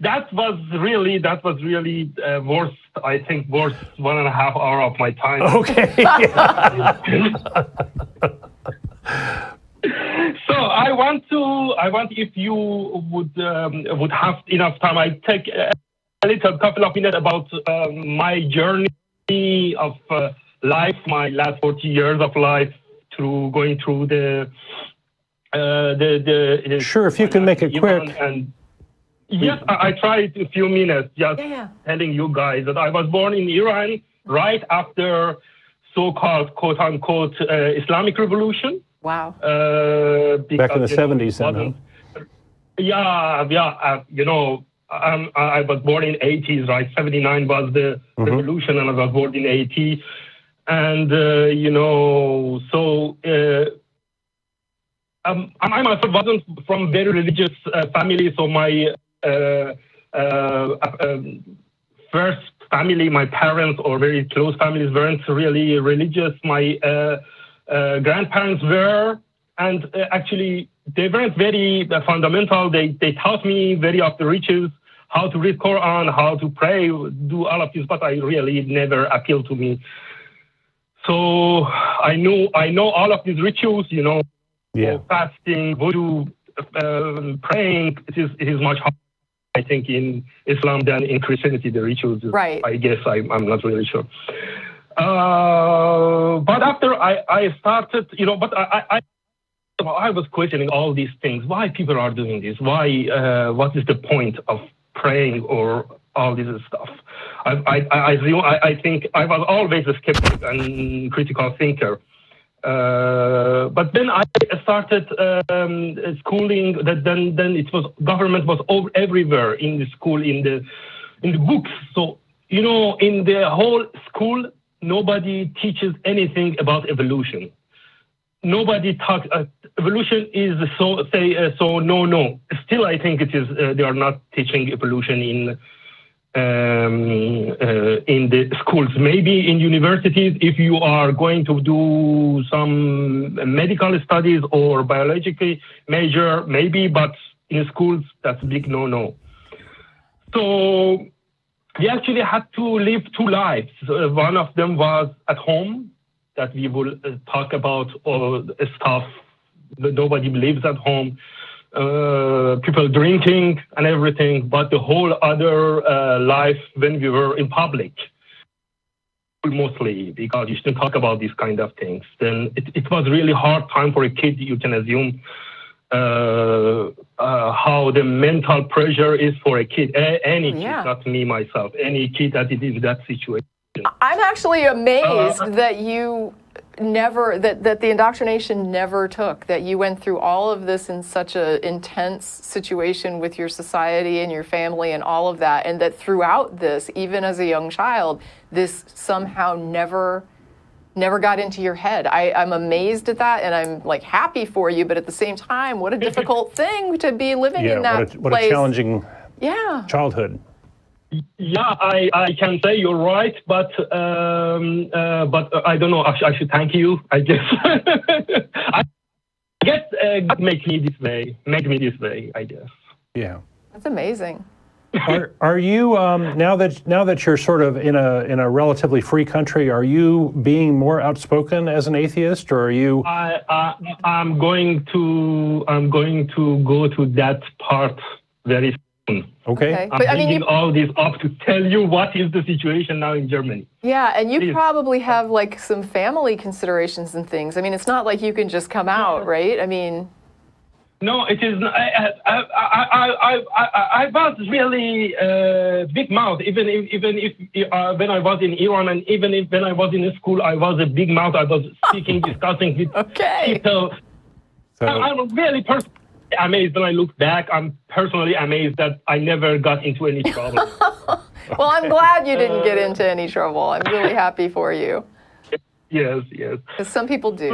That was really worth 1.5 hour of my time. Okay. So I want if you would have enough time, I take a couple of minutes about my journey of life, my last 40 years of life, through going through the Sure, if you can make it quick. And yes, I tried a few minutes just telling you guys that I was born in Iran right after so-called quote-unquote Islamic Revolution. Wow. Back in the 70s, then, I was born in 80s, right? 79 was the revolution, and I was born in 80. And, I myself wasn't from very religious family, so my first family, my parents or very close families weren't really religious. My grandparents were, and actually they weren't very fundamental. They taught me very of the rituals, how to read Quran, how to pray, do all of this, but I really never appealed to me. So I know all of these rituals, fasting, voodoo, praying. It is much harder, I think, in Islam than in Christianity. The rituals, right? I guess I'm not really sure. But after I started, but I was questioning all these things. Why people are doing this? Why? What is the point of praying or all this stuff? I think I was always a skeptic and critical thinker. But then I started schooling. Then it was government was everywhere in the school, in the books. So in the whole school, nobody teaches anything about evolution. Nobody talks. Evolution is no. Still, I think it is. They are not teaching evolution in the schools. Maybe in universities, if you are going to do some medical studies or biological major, maybe. But in schools, that's a big no. So we actually had to live two lives. One of them was at home, that we will talk about all stuff that nobody lives at home, people drinking and everything, but the whole other life when we were in public, mostly, because you shouldn't talk about these kind of things. Then it was really hard time for a kid. You can assume how the mental pressure is for a kid, any kid, not me, myself, any kid that is in that situation. I'm actually amazed that you never, that the indoctrination never took, that you went through all of this in such an intense situation with your society and your family and all of that, and that throughout this, even as a young child, this somehow never got into your head. I'm amazed at that, and I'm like happy for you, but at the same time, what a difficult thing to be living in that place. What a challenging childhood. Yeah, I can say you're right, but I don't know. I should thank you, I guess. I guess God make me this way, I guess. Yeah. That's amazing. Are you now that you're sort of in a relatively free country? Are you being more outspoken as an atheist, or are you? I'm going to go to that part very soon. Okay. I'm But I mean, bringing all this up to tell you what is the situation now in Germany. yeah, and you Please. probably have like some family considerations and things. I mean, it's not like you can just come out, right? I mean, No, it is. I was really big mouth. Even if when I was in Iran, and even if when I was in school, I was a big mouth. I was speaking, discussing with people. So, I'm really personally amazed when I look back. I'm personally amazed that I never got into any trouble. well, I'm glad you didn't get into any trouble. I'm really happy for you. Yes. Because some people do.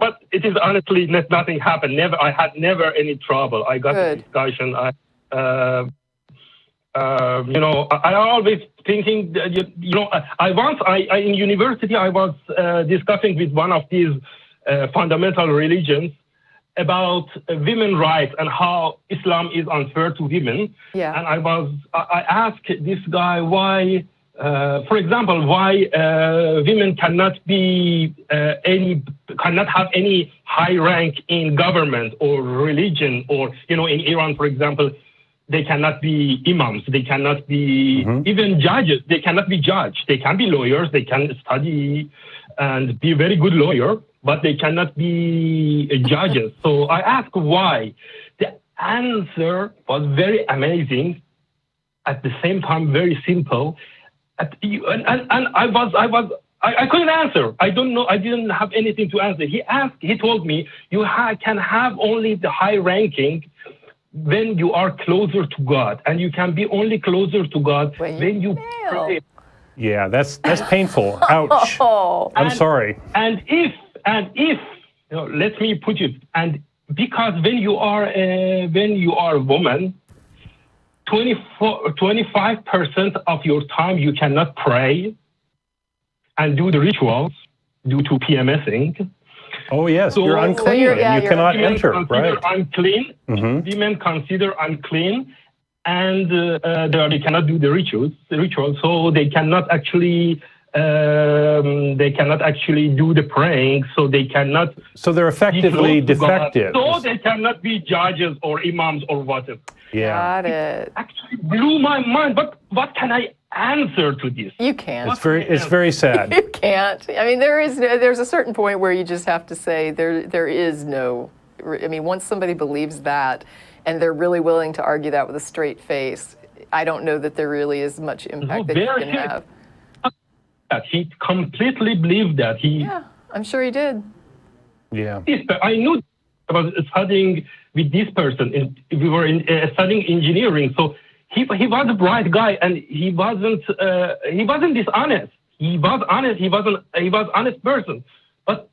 But it is honestly nothing happened. I had never any trouble. I got Good. a discussion. I always thinking that, I in university I was discussing with one of these fundamental religions about women's rights and how Islam is unfair to women. Yeah. And I asked this guy why. For example, why women cannot have any high rank in government or religion, or in Iran, for example, they cannot be imams, they cannot be even judges, they cannot be judged. They can be lawyers, they can study and be very good lawyer, but they cannot be judges. So I asked why. The answer was very amazing, at the same time very simple. And I couldn't answer. I don't know. I didn't have anything to answer. He told me you can have only the high ranking when you are closer to God, and you can be only closer to God when you pray. yeah, that's painful. Ouch. Oh. I'm sorry. And if let me put it, and because when you are a woman, 25% of your time you cannot pray and do the rituals due to PMSing. Oh yes, So- you're So unclean. you're You cannot Women enter. consider Right. unclean. Women consider unclean, and they cannot do the rituals. So they cannot actually do the praying. So they cannot. So they're effectively be close to God. defective. So they cannot be judges or imams or whatever. Yeah. Got it. Actually blew my mind. But what can I answer to this? You can't. It's very sad. You can't. I mean, there's a certain point where you just have to say there is no. I mean, once somebody believes that, and they're really willing to argue that with a straight face, I don't know that there really is much impact that you can have. He completely believed that. Yeah, I'm sure he did. Yeah. I knew I was studying with this person. We were studying engineering, so he was a bright guy, and he wasn't dishonest. He was honest. He was honest person, but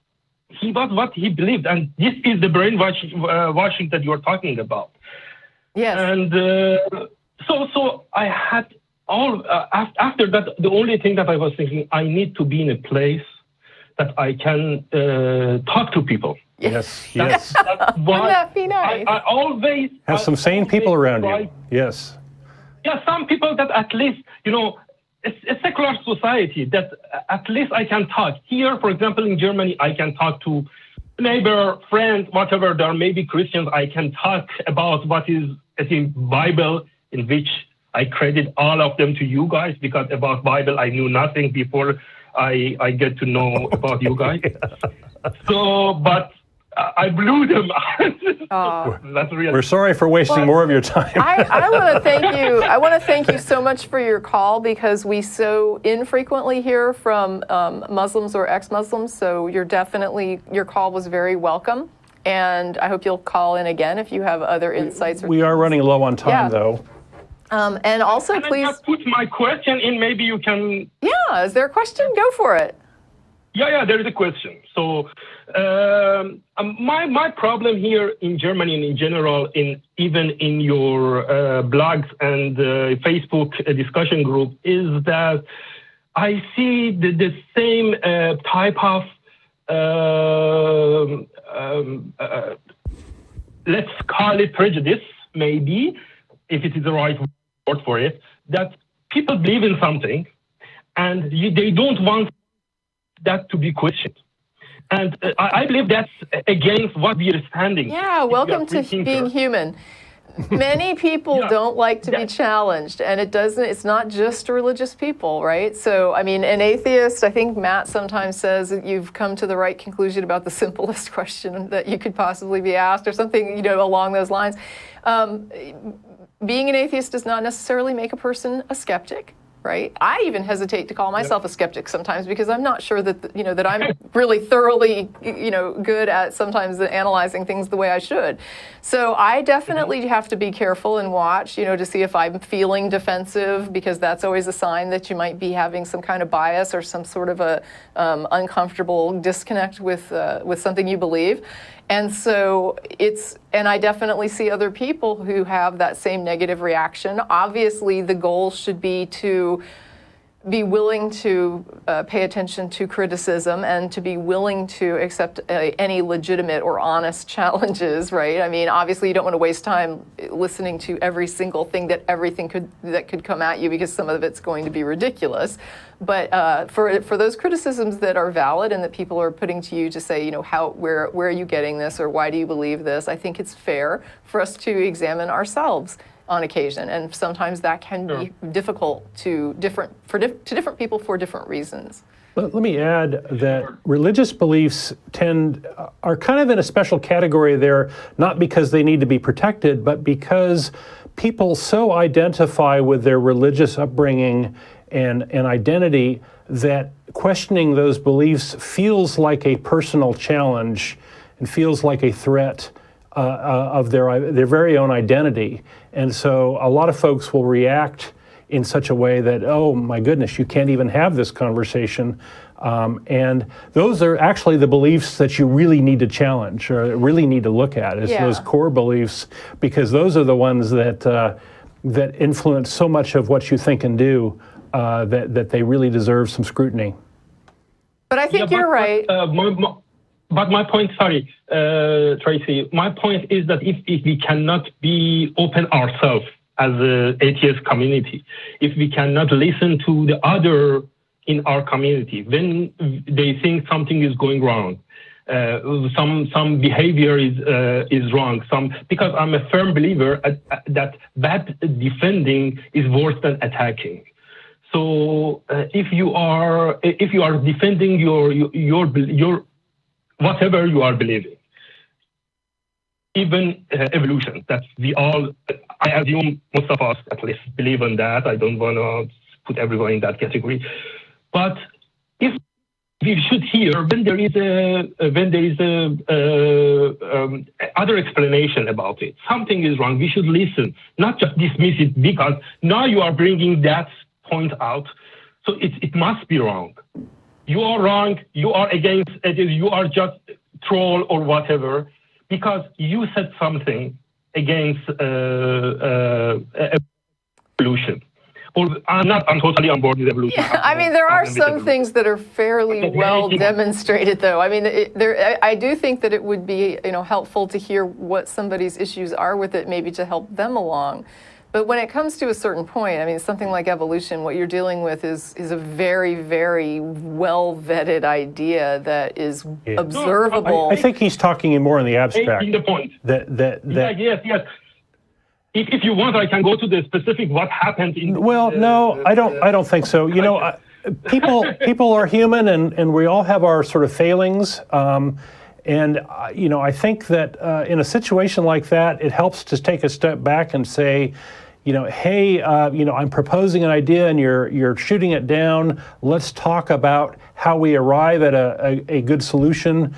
he was what he believed, and this is the brainwashing that you're talking about. Yes. And so I had after that, the only thing that I was thinking, I need to be in a place that I can talk to people. Yes. Yes. That's why Wouldn't that be nice? I always Have some sane people around you. try- Yes. Yeah, some people that at least, it's a secular society that at least I can talk. Here, for example, in Germany, I can talk to neighbor, friends, whatever. There may be Christians. I can talk about what is in Bible, in which I credit all of them to you guys, because about Bible I knew nothing before I get to know about you guys. So, but I blew them. Oh. That's really. We're sorry for wasting more of your time. I want to thank you. I want to thank you so much for your call, because we so infrequently hear from Muslims or ex-Muslims. So your call was very welcome, and I hope you'll call in again if you have other insights. We are running low on time, Yeah. though. And also, Can I please. just put my question in? Maybe you can. Yeah, is there a question? Go for it. Yeah, there is a question. So my problem here in Germany and in general, even in your blogs and Facebook discussion group, is that I see the same type of let's call it prejudice, maybe, if it is the right word for it, that people believe in something and they don't want that to be questioned. And I believe that's against what we are standing. Yeah, welcome to being human. Many people don't like to be challenged, and it's not just religious people, right? So, I mean, an atheist, I think Matt sometimes says that you've come to the right conclusion about the simplest question that you could possibly be asked, or something, along those lines. Being an atheist does not necessarily make a person a skeptic. Right? I even hesitate to call myself a skeptic sometimes because I'm not sure that that I'm really thoroughly good at sometimes analyzing things the way I should. So I definitely have to be careful and watch, to see if I'm feeling defensive, because that's always a sign that you might be having some kind of bias or some sort of a uncomfortable disconnect with something you believe. And so and I definitely see other people who have that same negative reaction. Obviously, the goal should be to be willing to pay attention to criticism and to be willing to accept any legitimate or honest challenges, right? I mean, obviously, you don't want to waste time listening to every single thing that could come at you, because some of it's going to be ridiculous. But for those criticisms that are valid and that people are putting to you to say, where are you getting this, or why do you believe this? I think it's fair for us to examine ourselves on occasion, and sometimes that can be difficult to different people for different reasons. Let me add that religious beliefs are kind of in a special category there, not because they need to be protected, but because people so identify with their religious upbringing and identity that questioning those beliefs feels like a personal challenge and feels like a threat of their very own identity. And so a lot of folks will react in such a way that, oh my goodness, you can't even have this conversation. And those are actually the beliefs that you really need to challenge, or really need to look at, is those core beliefs, because those are the ones that influence so much of what you think and do, that they really deserve some scrutiny. But I think you're right. But my point, sorry, Tracie, my point is that if we cannot be open ourselves as an atheist community, if we cannot listen to the other in our community when they think something is going wrong, some behavior is wrong, because I'm a firm believer that bad defending is worse than attacking. So if you are defending your whatever you are believing, even evolution, that I assume most of us at least believe in that. I don't want to put everyone in that category. But if we should hear when there is other explanation about it, something is wrong, we should listen, not just dismiss it because now you are bringing that point out. So it must be wrong. You are wrong, you are against it, you are just troll or whatever, because you said something against evolution. Or I'm totally on board with evolution. Yeah, I mean, there are some things that are fairly well demonstrated, though. I mean, I do think that it would be, helpful to hear what somebody's issues are with it, maybe to help them along. But when it comes to a certain point, I mean, something like evolution, what you're dealing with is a very, very well-vetted idea that is observable. I think he's talking more in the abstract. Making the point. Yes. If you want, I can go to the specific what happened in. Well, no, I don't think so. People are human, and we all have our sort of failings. I think that in a situation like that, it helps to take a step back and say, hey, I'm proposing an idea and you're shooting it down. Let's talk about how we arrive at a good solution.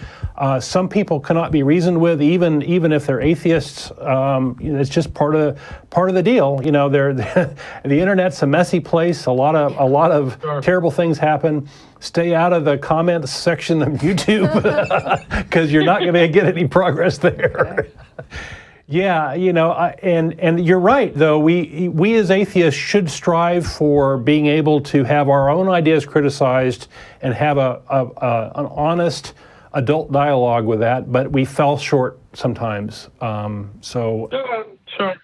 Some people cannot be reasoned with, even if they're atheists. It's just part of the deal. The internet's a messy place. A lot of terrible things happen. Stay out of the comments section of YouTube because you're not going to get any progress there. Okay. Yeah, and you're right, though. We as atheists should strive for being able to have our own ideas criticized and have an honest, adult dialogue with that, but we fell short sometimes. So Sure.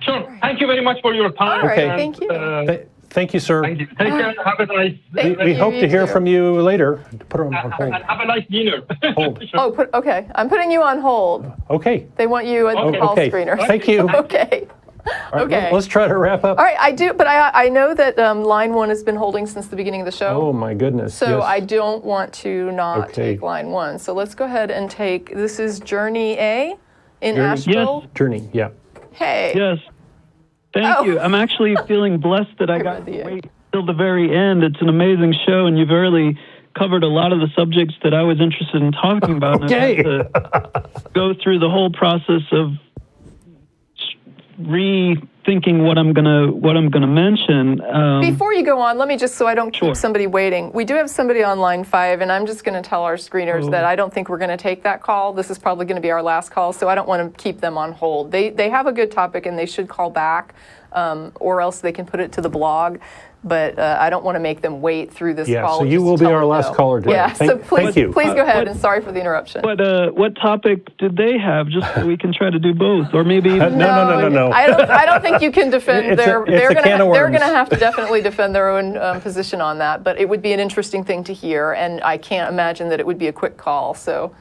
Sure. Thank you very much for your time. All right, Okay. thank you. thank you, sir. Thank you. Take care. Have a nice Thank We you, hope to hear too. from you later. Put her on hold. and have a nice dinner. Hold. Sure. Okay. I'm putting you on hold. Okay. They want you at the call Okay. screener. Thank you. Okay. All right, Okay. let's try to wrap up. All right, I do, but I know that line 1 has been holding since the beginning of the show. Oh my goodness. So yes. I don't want to not Okay. take line 1. So let's go ahead and take, this is Journey A in Journey. Asheville. Journey. Yeah. Hey. Yes. Thank Oh. you. I'm actually feeling blessed that I got read the to wait till the very end. It's an amazing show, and you've really covered a lot of the subjects that I was interested in talking about. Okay. And I've had to go through the whole process of rethinking what I'm gonna mention. Before you go on, let me just, so I don't keep Sure. somebody waiting. We do have somebody on line 5, and I'm just going to tell our screeners that I don't think we're going to take that call. This is probably going to be our last call, so I don't want to keep them on hold. They have a good topic, and they should call back, or else they can put it to the blog. But I don't want to make them wait through this Yeah, call. so just you to will be tell our them last no. caller today. Yeah, so please, thank you. please go ahead, and sorry for the interruption. What topic did they have? Just so we can try to do both, or maybe even No. I don't think you can defend It's their. a They're can of going to worms. have to definitely defend their own position on that. But it would be an interesting thing to hear, and I can't imagine that it would be a quick call. So.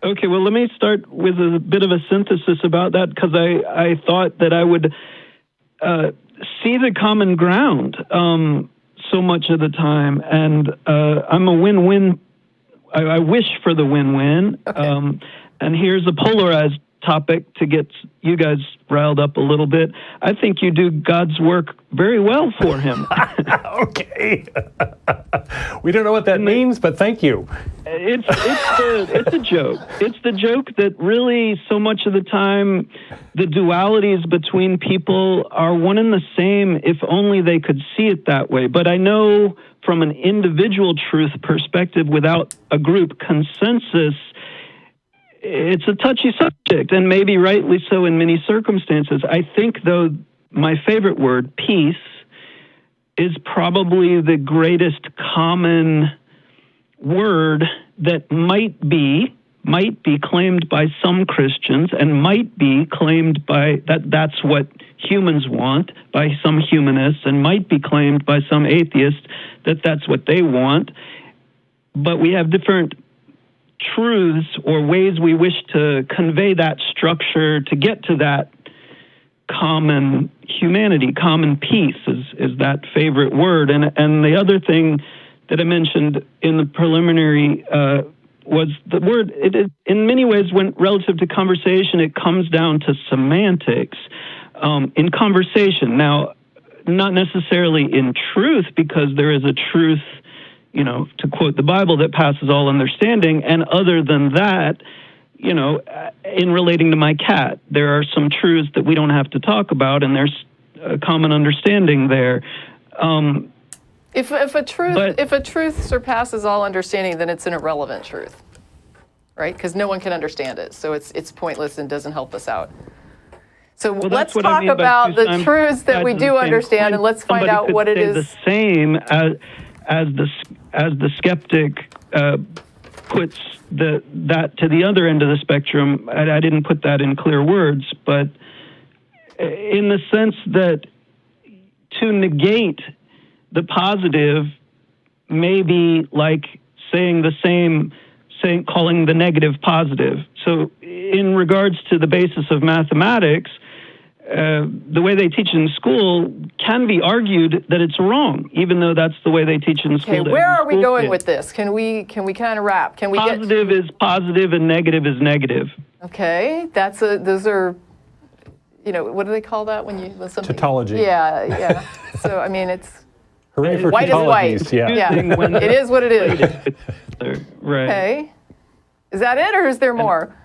Okay, well, let me start with a bit of a synthesis about that, because I thought that I would see the common ground so much of the time, and I'm a win-win. I wish for the win-win, Okay. and here's a polarized topic to get you guys riled up a little bit. I think you do God's work very well for him. Okay. We don't know what that means, but thank you. It's a joke. It's the joke that really so much of the time the dualities between people are one and the same if only they could see it that way. But I know from an individual truth perspective, without a group consensus, it's a touchy subject, and maybe rightly so in many circumstances. I think, though, my favorite word, peace, is probably the greatest common word that might be claimed by some Christians, and might be claimed by that's what humans want by some humanists, and might be claimed by some atheists that's what they want. But we have different truths or ways we wish to convey that structure to get to that common humanity. Common peace is that favorite word. And the other thing that I mentioned in the preliminary was the word. It in many ways, when relative to conversation, it comes down to semantics in conversation. Now, not necessarily in truth, because there is a truth, to quote the Bible, that passes all understanding. And other than that, in relating to my cat, there are some truths that we don't have to talk about, and there's a common understanding there. If a truth surpasses all understanding, then it's an irrelevant truth, right? Because no one can understand it, so it's pointless and doesn't help us out. So Well, let's that's what I talk mean by about two the truths that we sides of do the same understand, coin. and let's find Somebody out could what it say is. the same as the skeptic puts that to the other end of the spectrum. I didn't put that in clear words, but in the sense that to negate the positive may be like calling the negative positive. So in regards to the basis of mathematics, the way they teach in school can be argued that it's wrong, even though that's the way they teach in school. Okay, where are we going with this? Can we kind of wrap? Can we Positive is positive and negative is negative. Okay, those are, what do they call that when something? Tautology. Yeah. So I mean, it's Hooray for white is white. tautologies, yeah. Yeah, When it is what it is. Right. Okay, is that it, or is there more?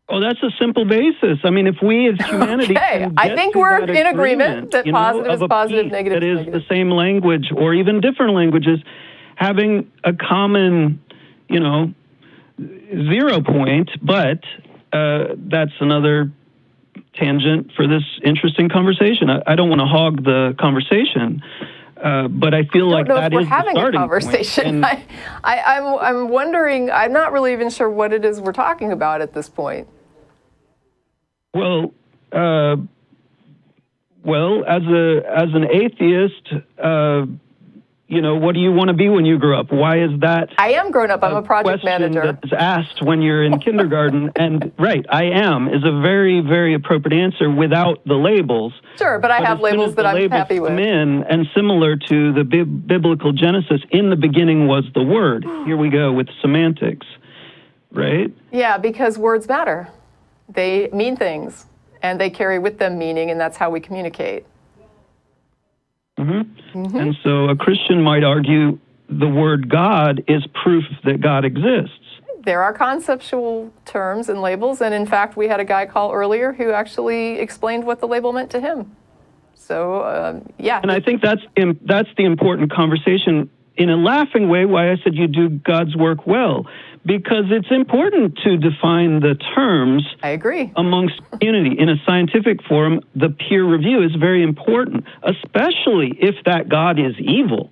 Oh, that's a simple basis. I mean, if we as humanity Okay, can I get think to we're that in agreement that positive of is a positive, piece negative that is is negative. the same language, or even different languages, having a common, 0 point, but that's another tangent for this interesting conversation. I don't want to hog the conversation. But I feel like that is the having a starting conversation. point. I'm wondering. I'm not really even sure what it is we're talking about at this point. Well, as an atheist, what do you want to be when you grow up? Why is that? I am grown up. I'm a project manager. That's asked when you're in kindergarten, and right, I am is a very, very appropriate answer without the labels. Sure, but I have labels that I'm happy with. And similar to the biblical Genesis, in the beginning was the Word. Here we go with semantics, right? Yeah, because words matter. They mean things, and they carry with them meaning, and that's how we communicate. And so a Christian might argue the word God is proof that God exists. There are conceptual terms and labels, and in fact, we had a guy call earlier who actually explained what the label meant to him. So, yeah. And I think that's the important conversation. In a laughing way, why I said you do God's work well, because it's important to define the terms. I agree. Amongst community. In a scientific forum, the peer review is very important, especially if that God is evil.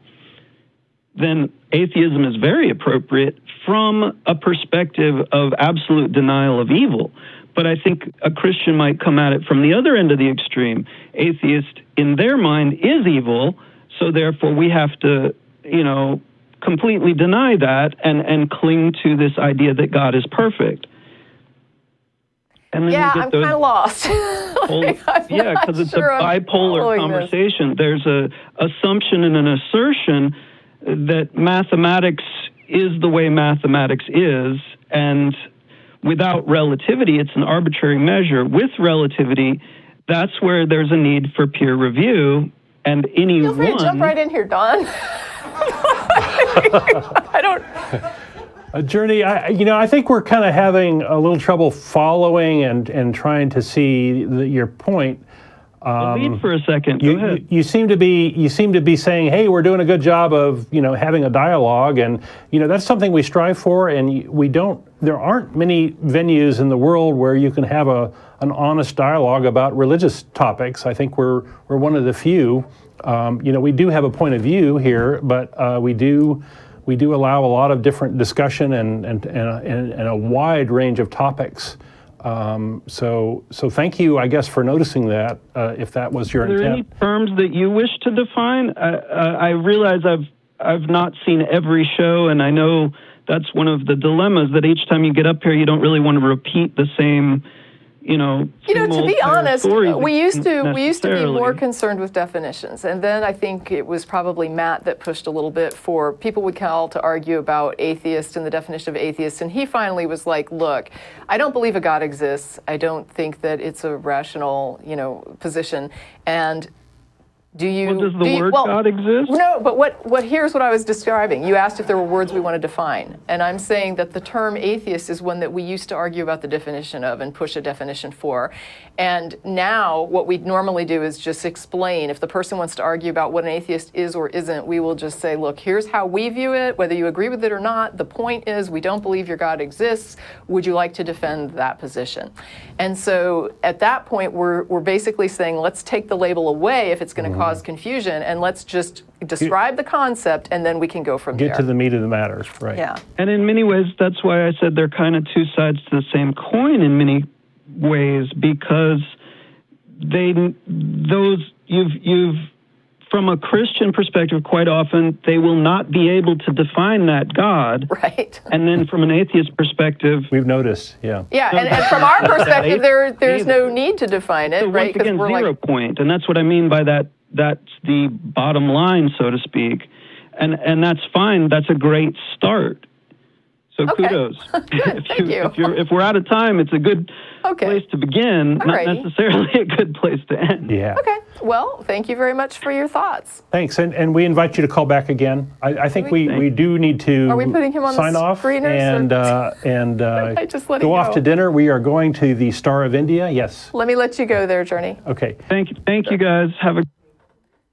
Then atheism is very appropriate from a perspective of absolute denial of evil. But I think a Christian might come at it from the other end of the extreme. Atheist, in their mind, is evil, so therefore we have to completely deny that and cling to this idea that God is perfect. And then I'm kind of lost. Because it's a bipolar conversation. There's an assumption and an assertion that mathematics is the way mathematics is, and without relativity, it's an arbitrary measure. With relativity, that's where there's a need for peer review, and Feel free to jump right in here, Don. I don't. Journey, I think we're kind of having a little trouble following and trying to see your point. Lead for a second. Go ahead. You seem to be saying, hey, we're doing a good job of having a dialogue, and that's something we strive for, and there aren't many venues in the world where you can have an honest dialogue about religious topics. I think we're one of the few. We do have a point of view here, but we do allow a lot of different discussion and a wide range of topics. So thank you, I guess, for noticing that, if that was your intent. Are there any terms that you wish to define? I realize I've not seen every show, and I know that's one of the dilemmas, that each time you get up here, you don't really want to repeat the same, to be honest, we used to be more concerned with definitions, and then I think it was probably Matt that pushed a little bit for people would call to argue about atheist and the definition of atheist, and he finally was like, look, I don't believe a God exists. I don't think that it's a rational, position, and does the word God exist? No, but here's what I was describing. You asked if there were words we want to define, and I'm saying that the term atheist is one that we used to argue about the definition of and push a definition for. And now what we normally do is just explain. If the person wants to argue about what an atheist is or isn't, we will just say, look, here's how we view it, whether you agree with it or not. The point is we don't believe your God exists. Would you like to defend that position? And so at that point, we're basically saying, let's take the label away if it's going to cause confusion, and let's just describe the concept, and then we can go from there. Get to the meat of the matter, right? Yeah. And in many ways, that's why I said they're kind of two sides to the same coin in many ways, because you've from a Christian perspective, quite often they will not be able to define that God. Right. And then from an atheist perspective, we've noticed, yeah. Yeah, and from our perspective, there's no need to define it, so right? Once again, 0 point, and that's what I mean by that. That's the bottom line, so to speak, and that's fine. That's a great start. So kudos. Thank you. If we're out of time, it's a good place to begin, not necessarily a good place to end. Yeah. Okay. Well, thank you very much for your thoughts. Thanks, and we invite you to call back again. I think we do need to Are we putting him on sign the off screeners, and just let go him off go. to dinner. We are going to the Star of India. Yes. Let me let you go there, Journey. Okay. Thank you guys. Have a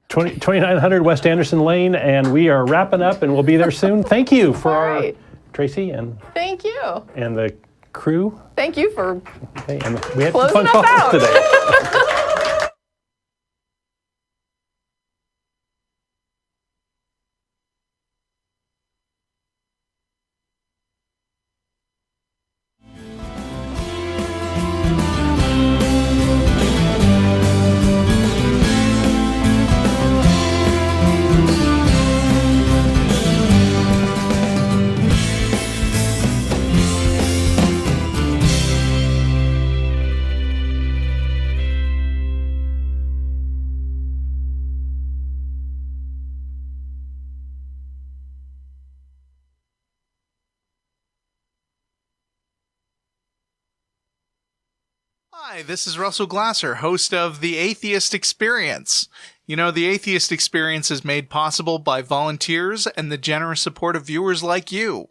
2900 West Anderson Lane, and we are wrapping up, and we'll be there soon. Thank you for our Tracie and thank you and the crew. Thank you for and we had some closing fun us calls out today. Hi, this is Russell Glasser, host of The Atheist Experience. You know, The Atheist Experience is made possible by volunteers and the generous support of viewers like you.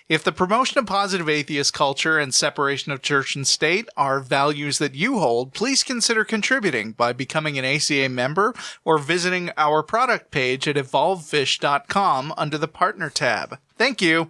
If the promotion of positive atheist culture and separation of church and state are values that you hold, please consider contributing by becoming an ACA member or visiting our product page at evolvefish.com under the Partner tab. Thank you.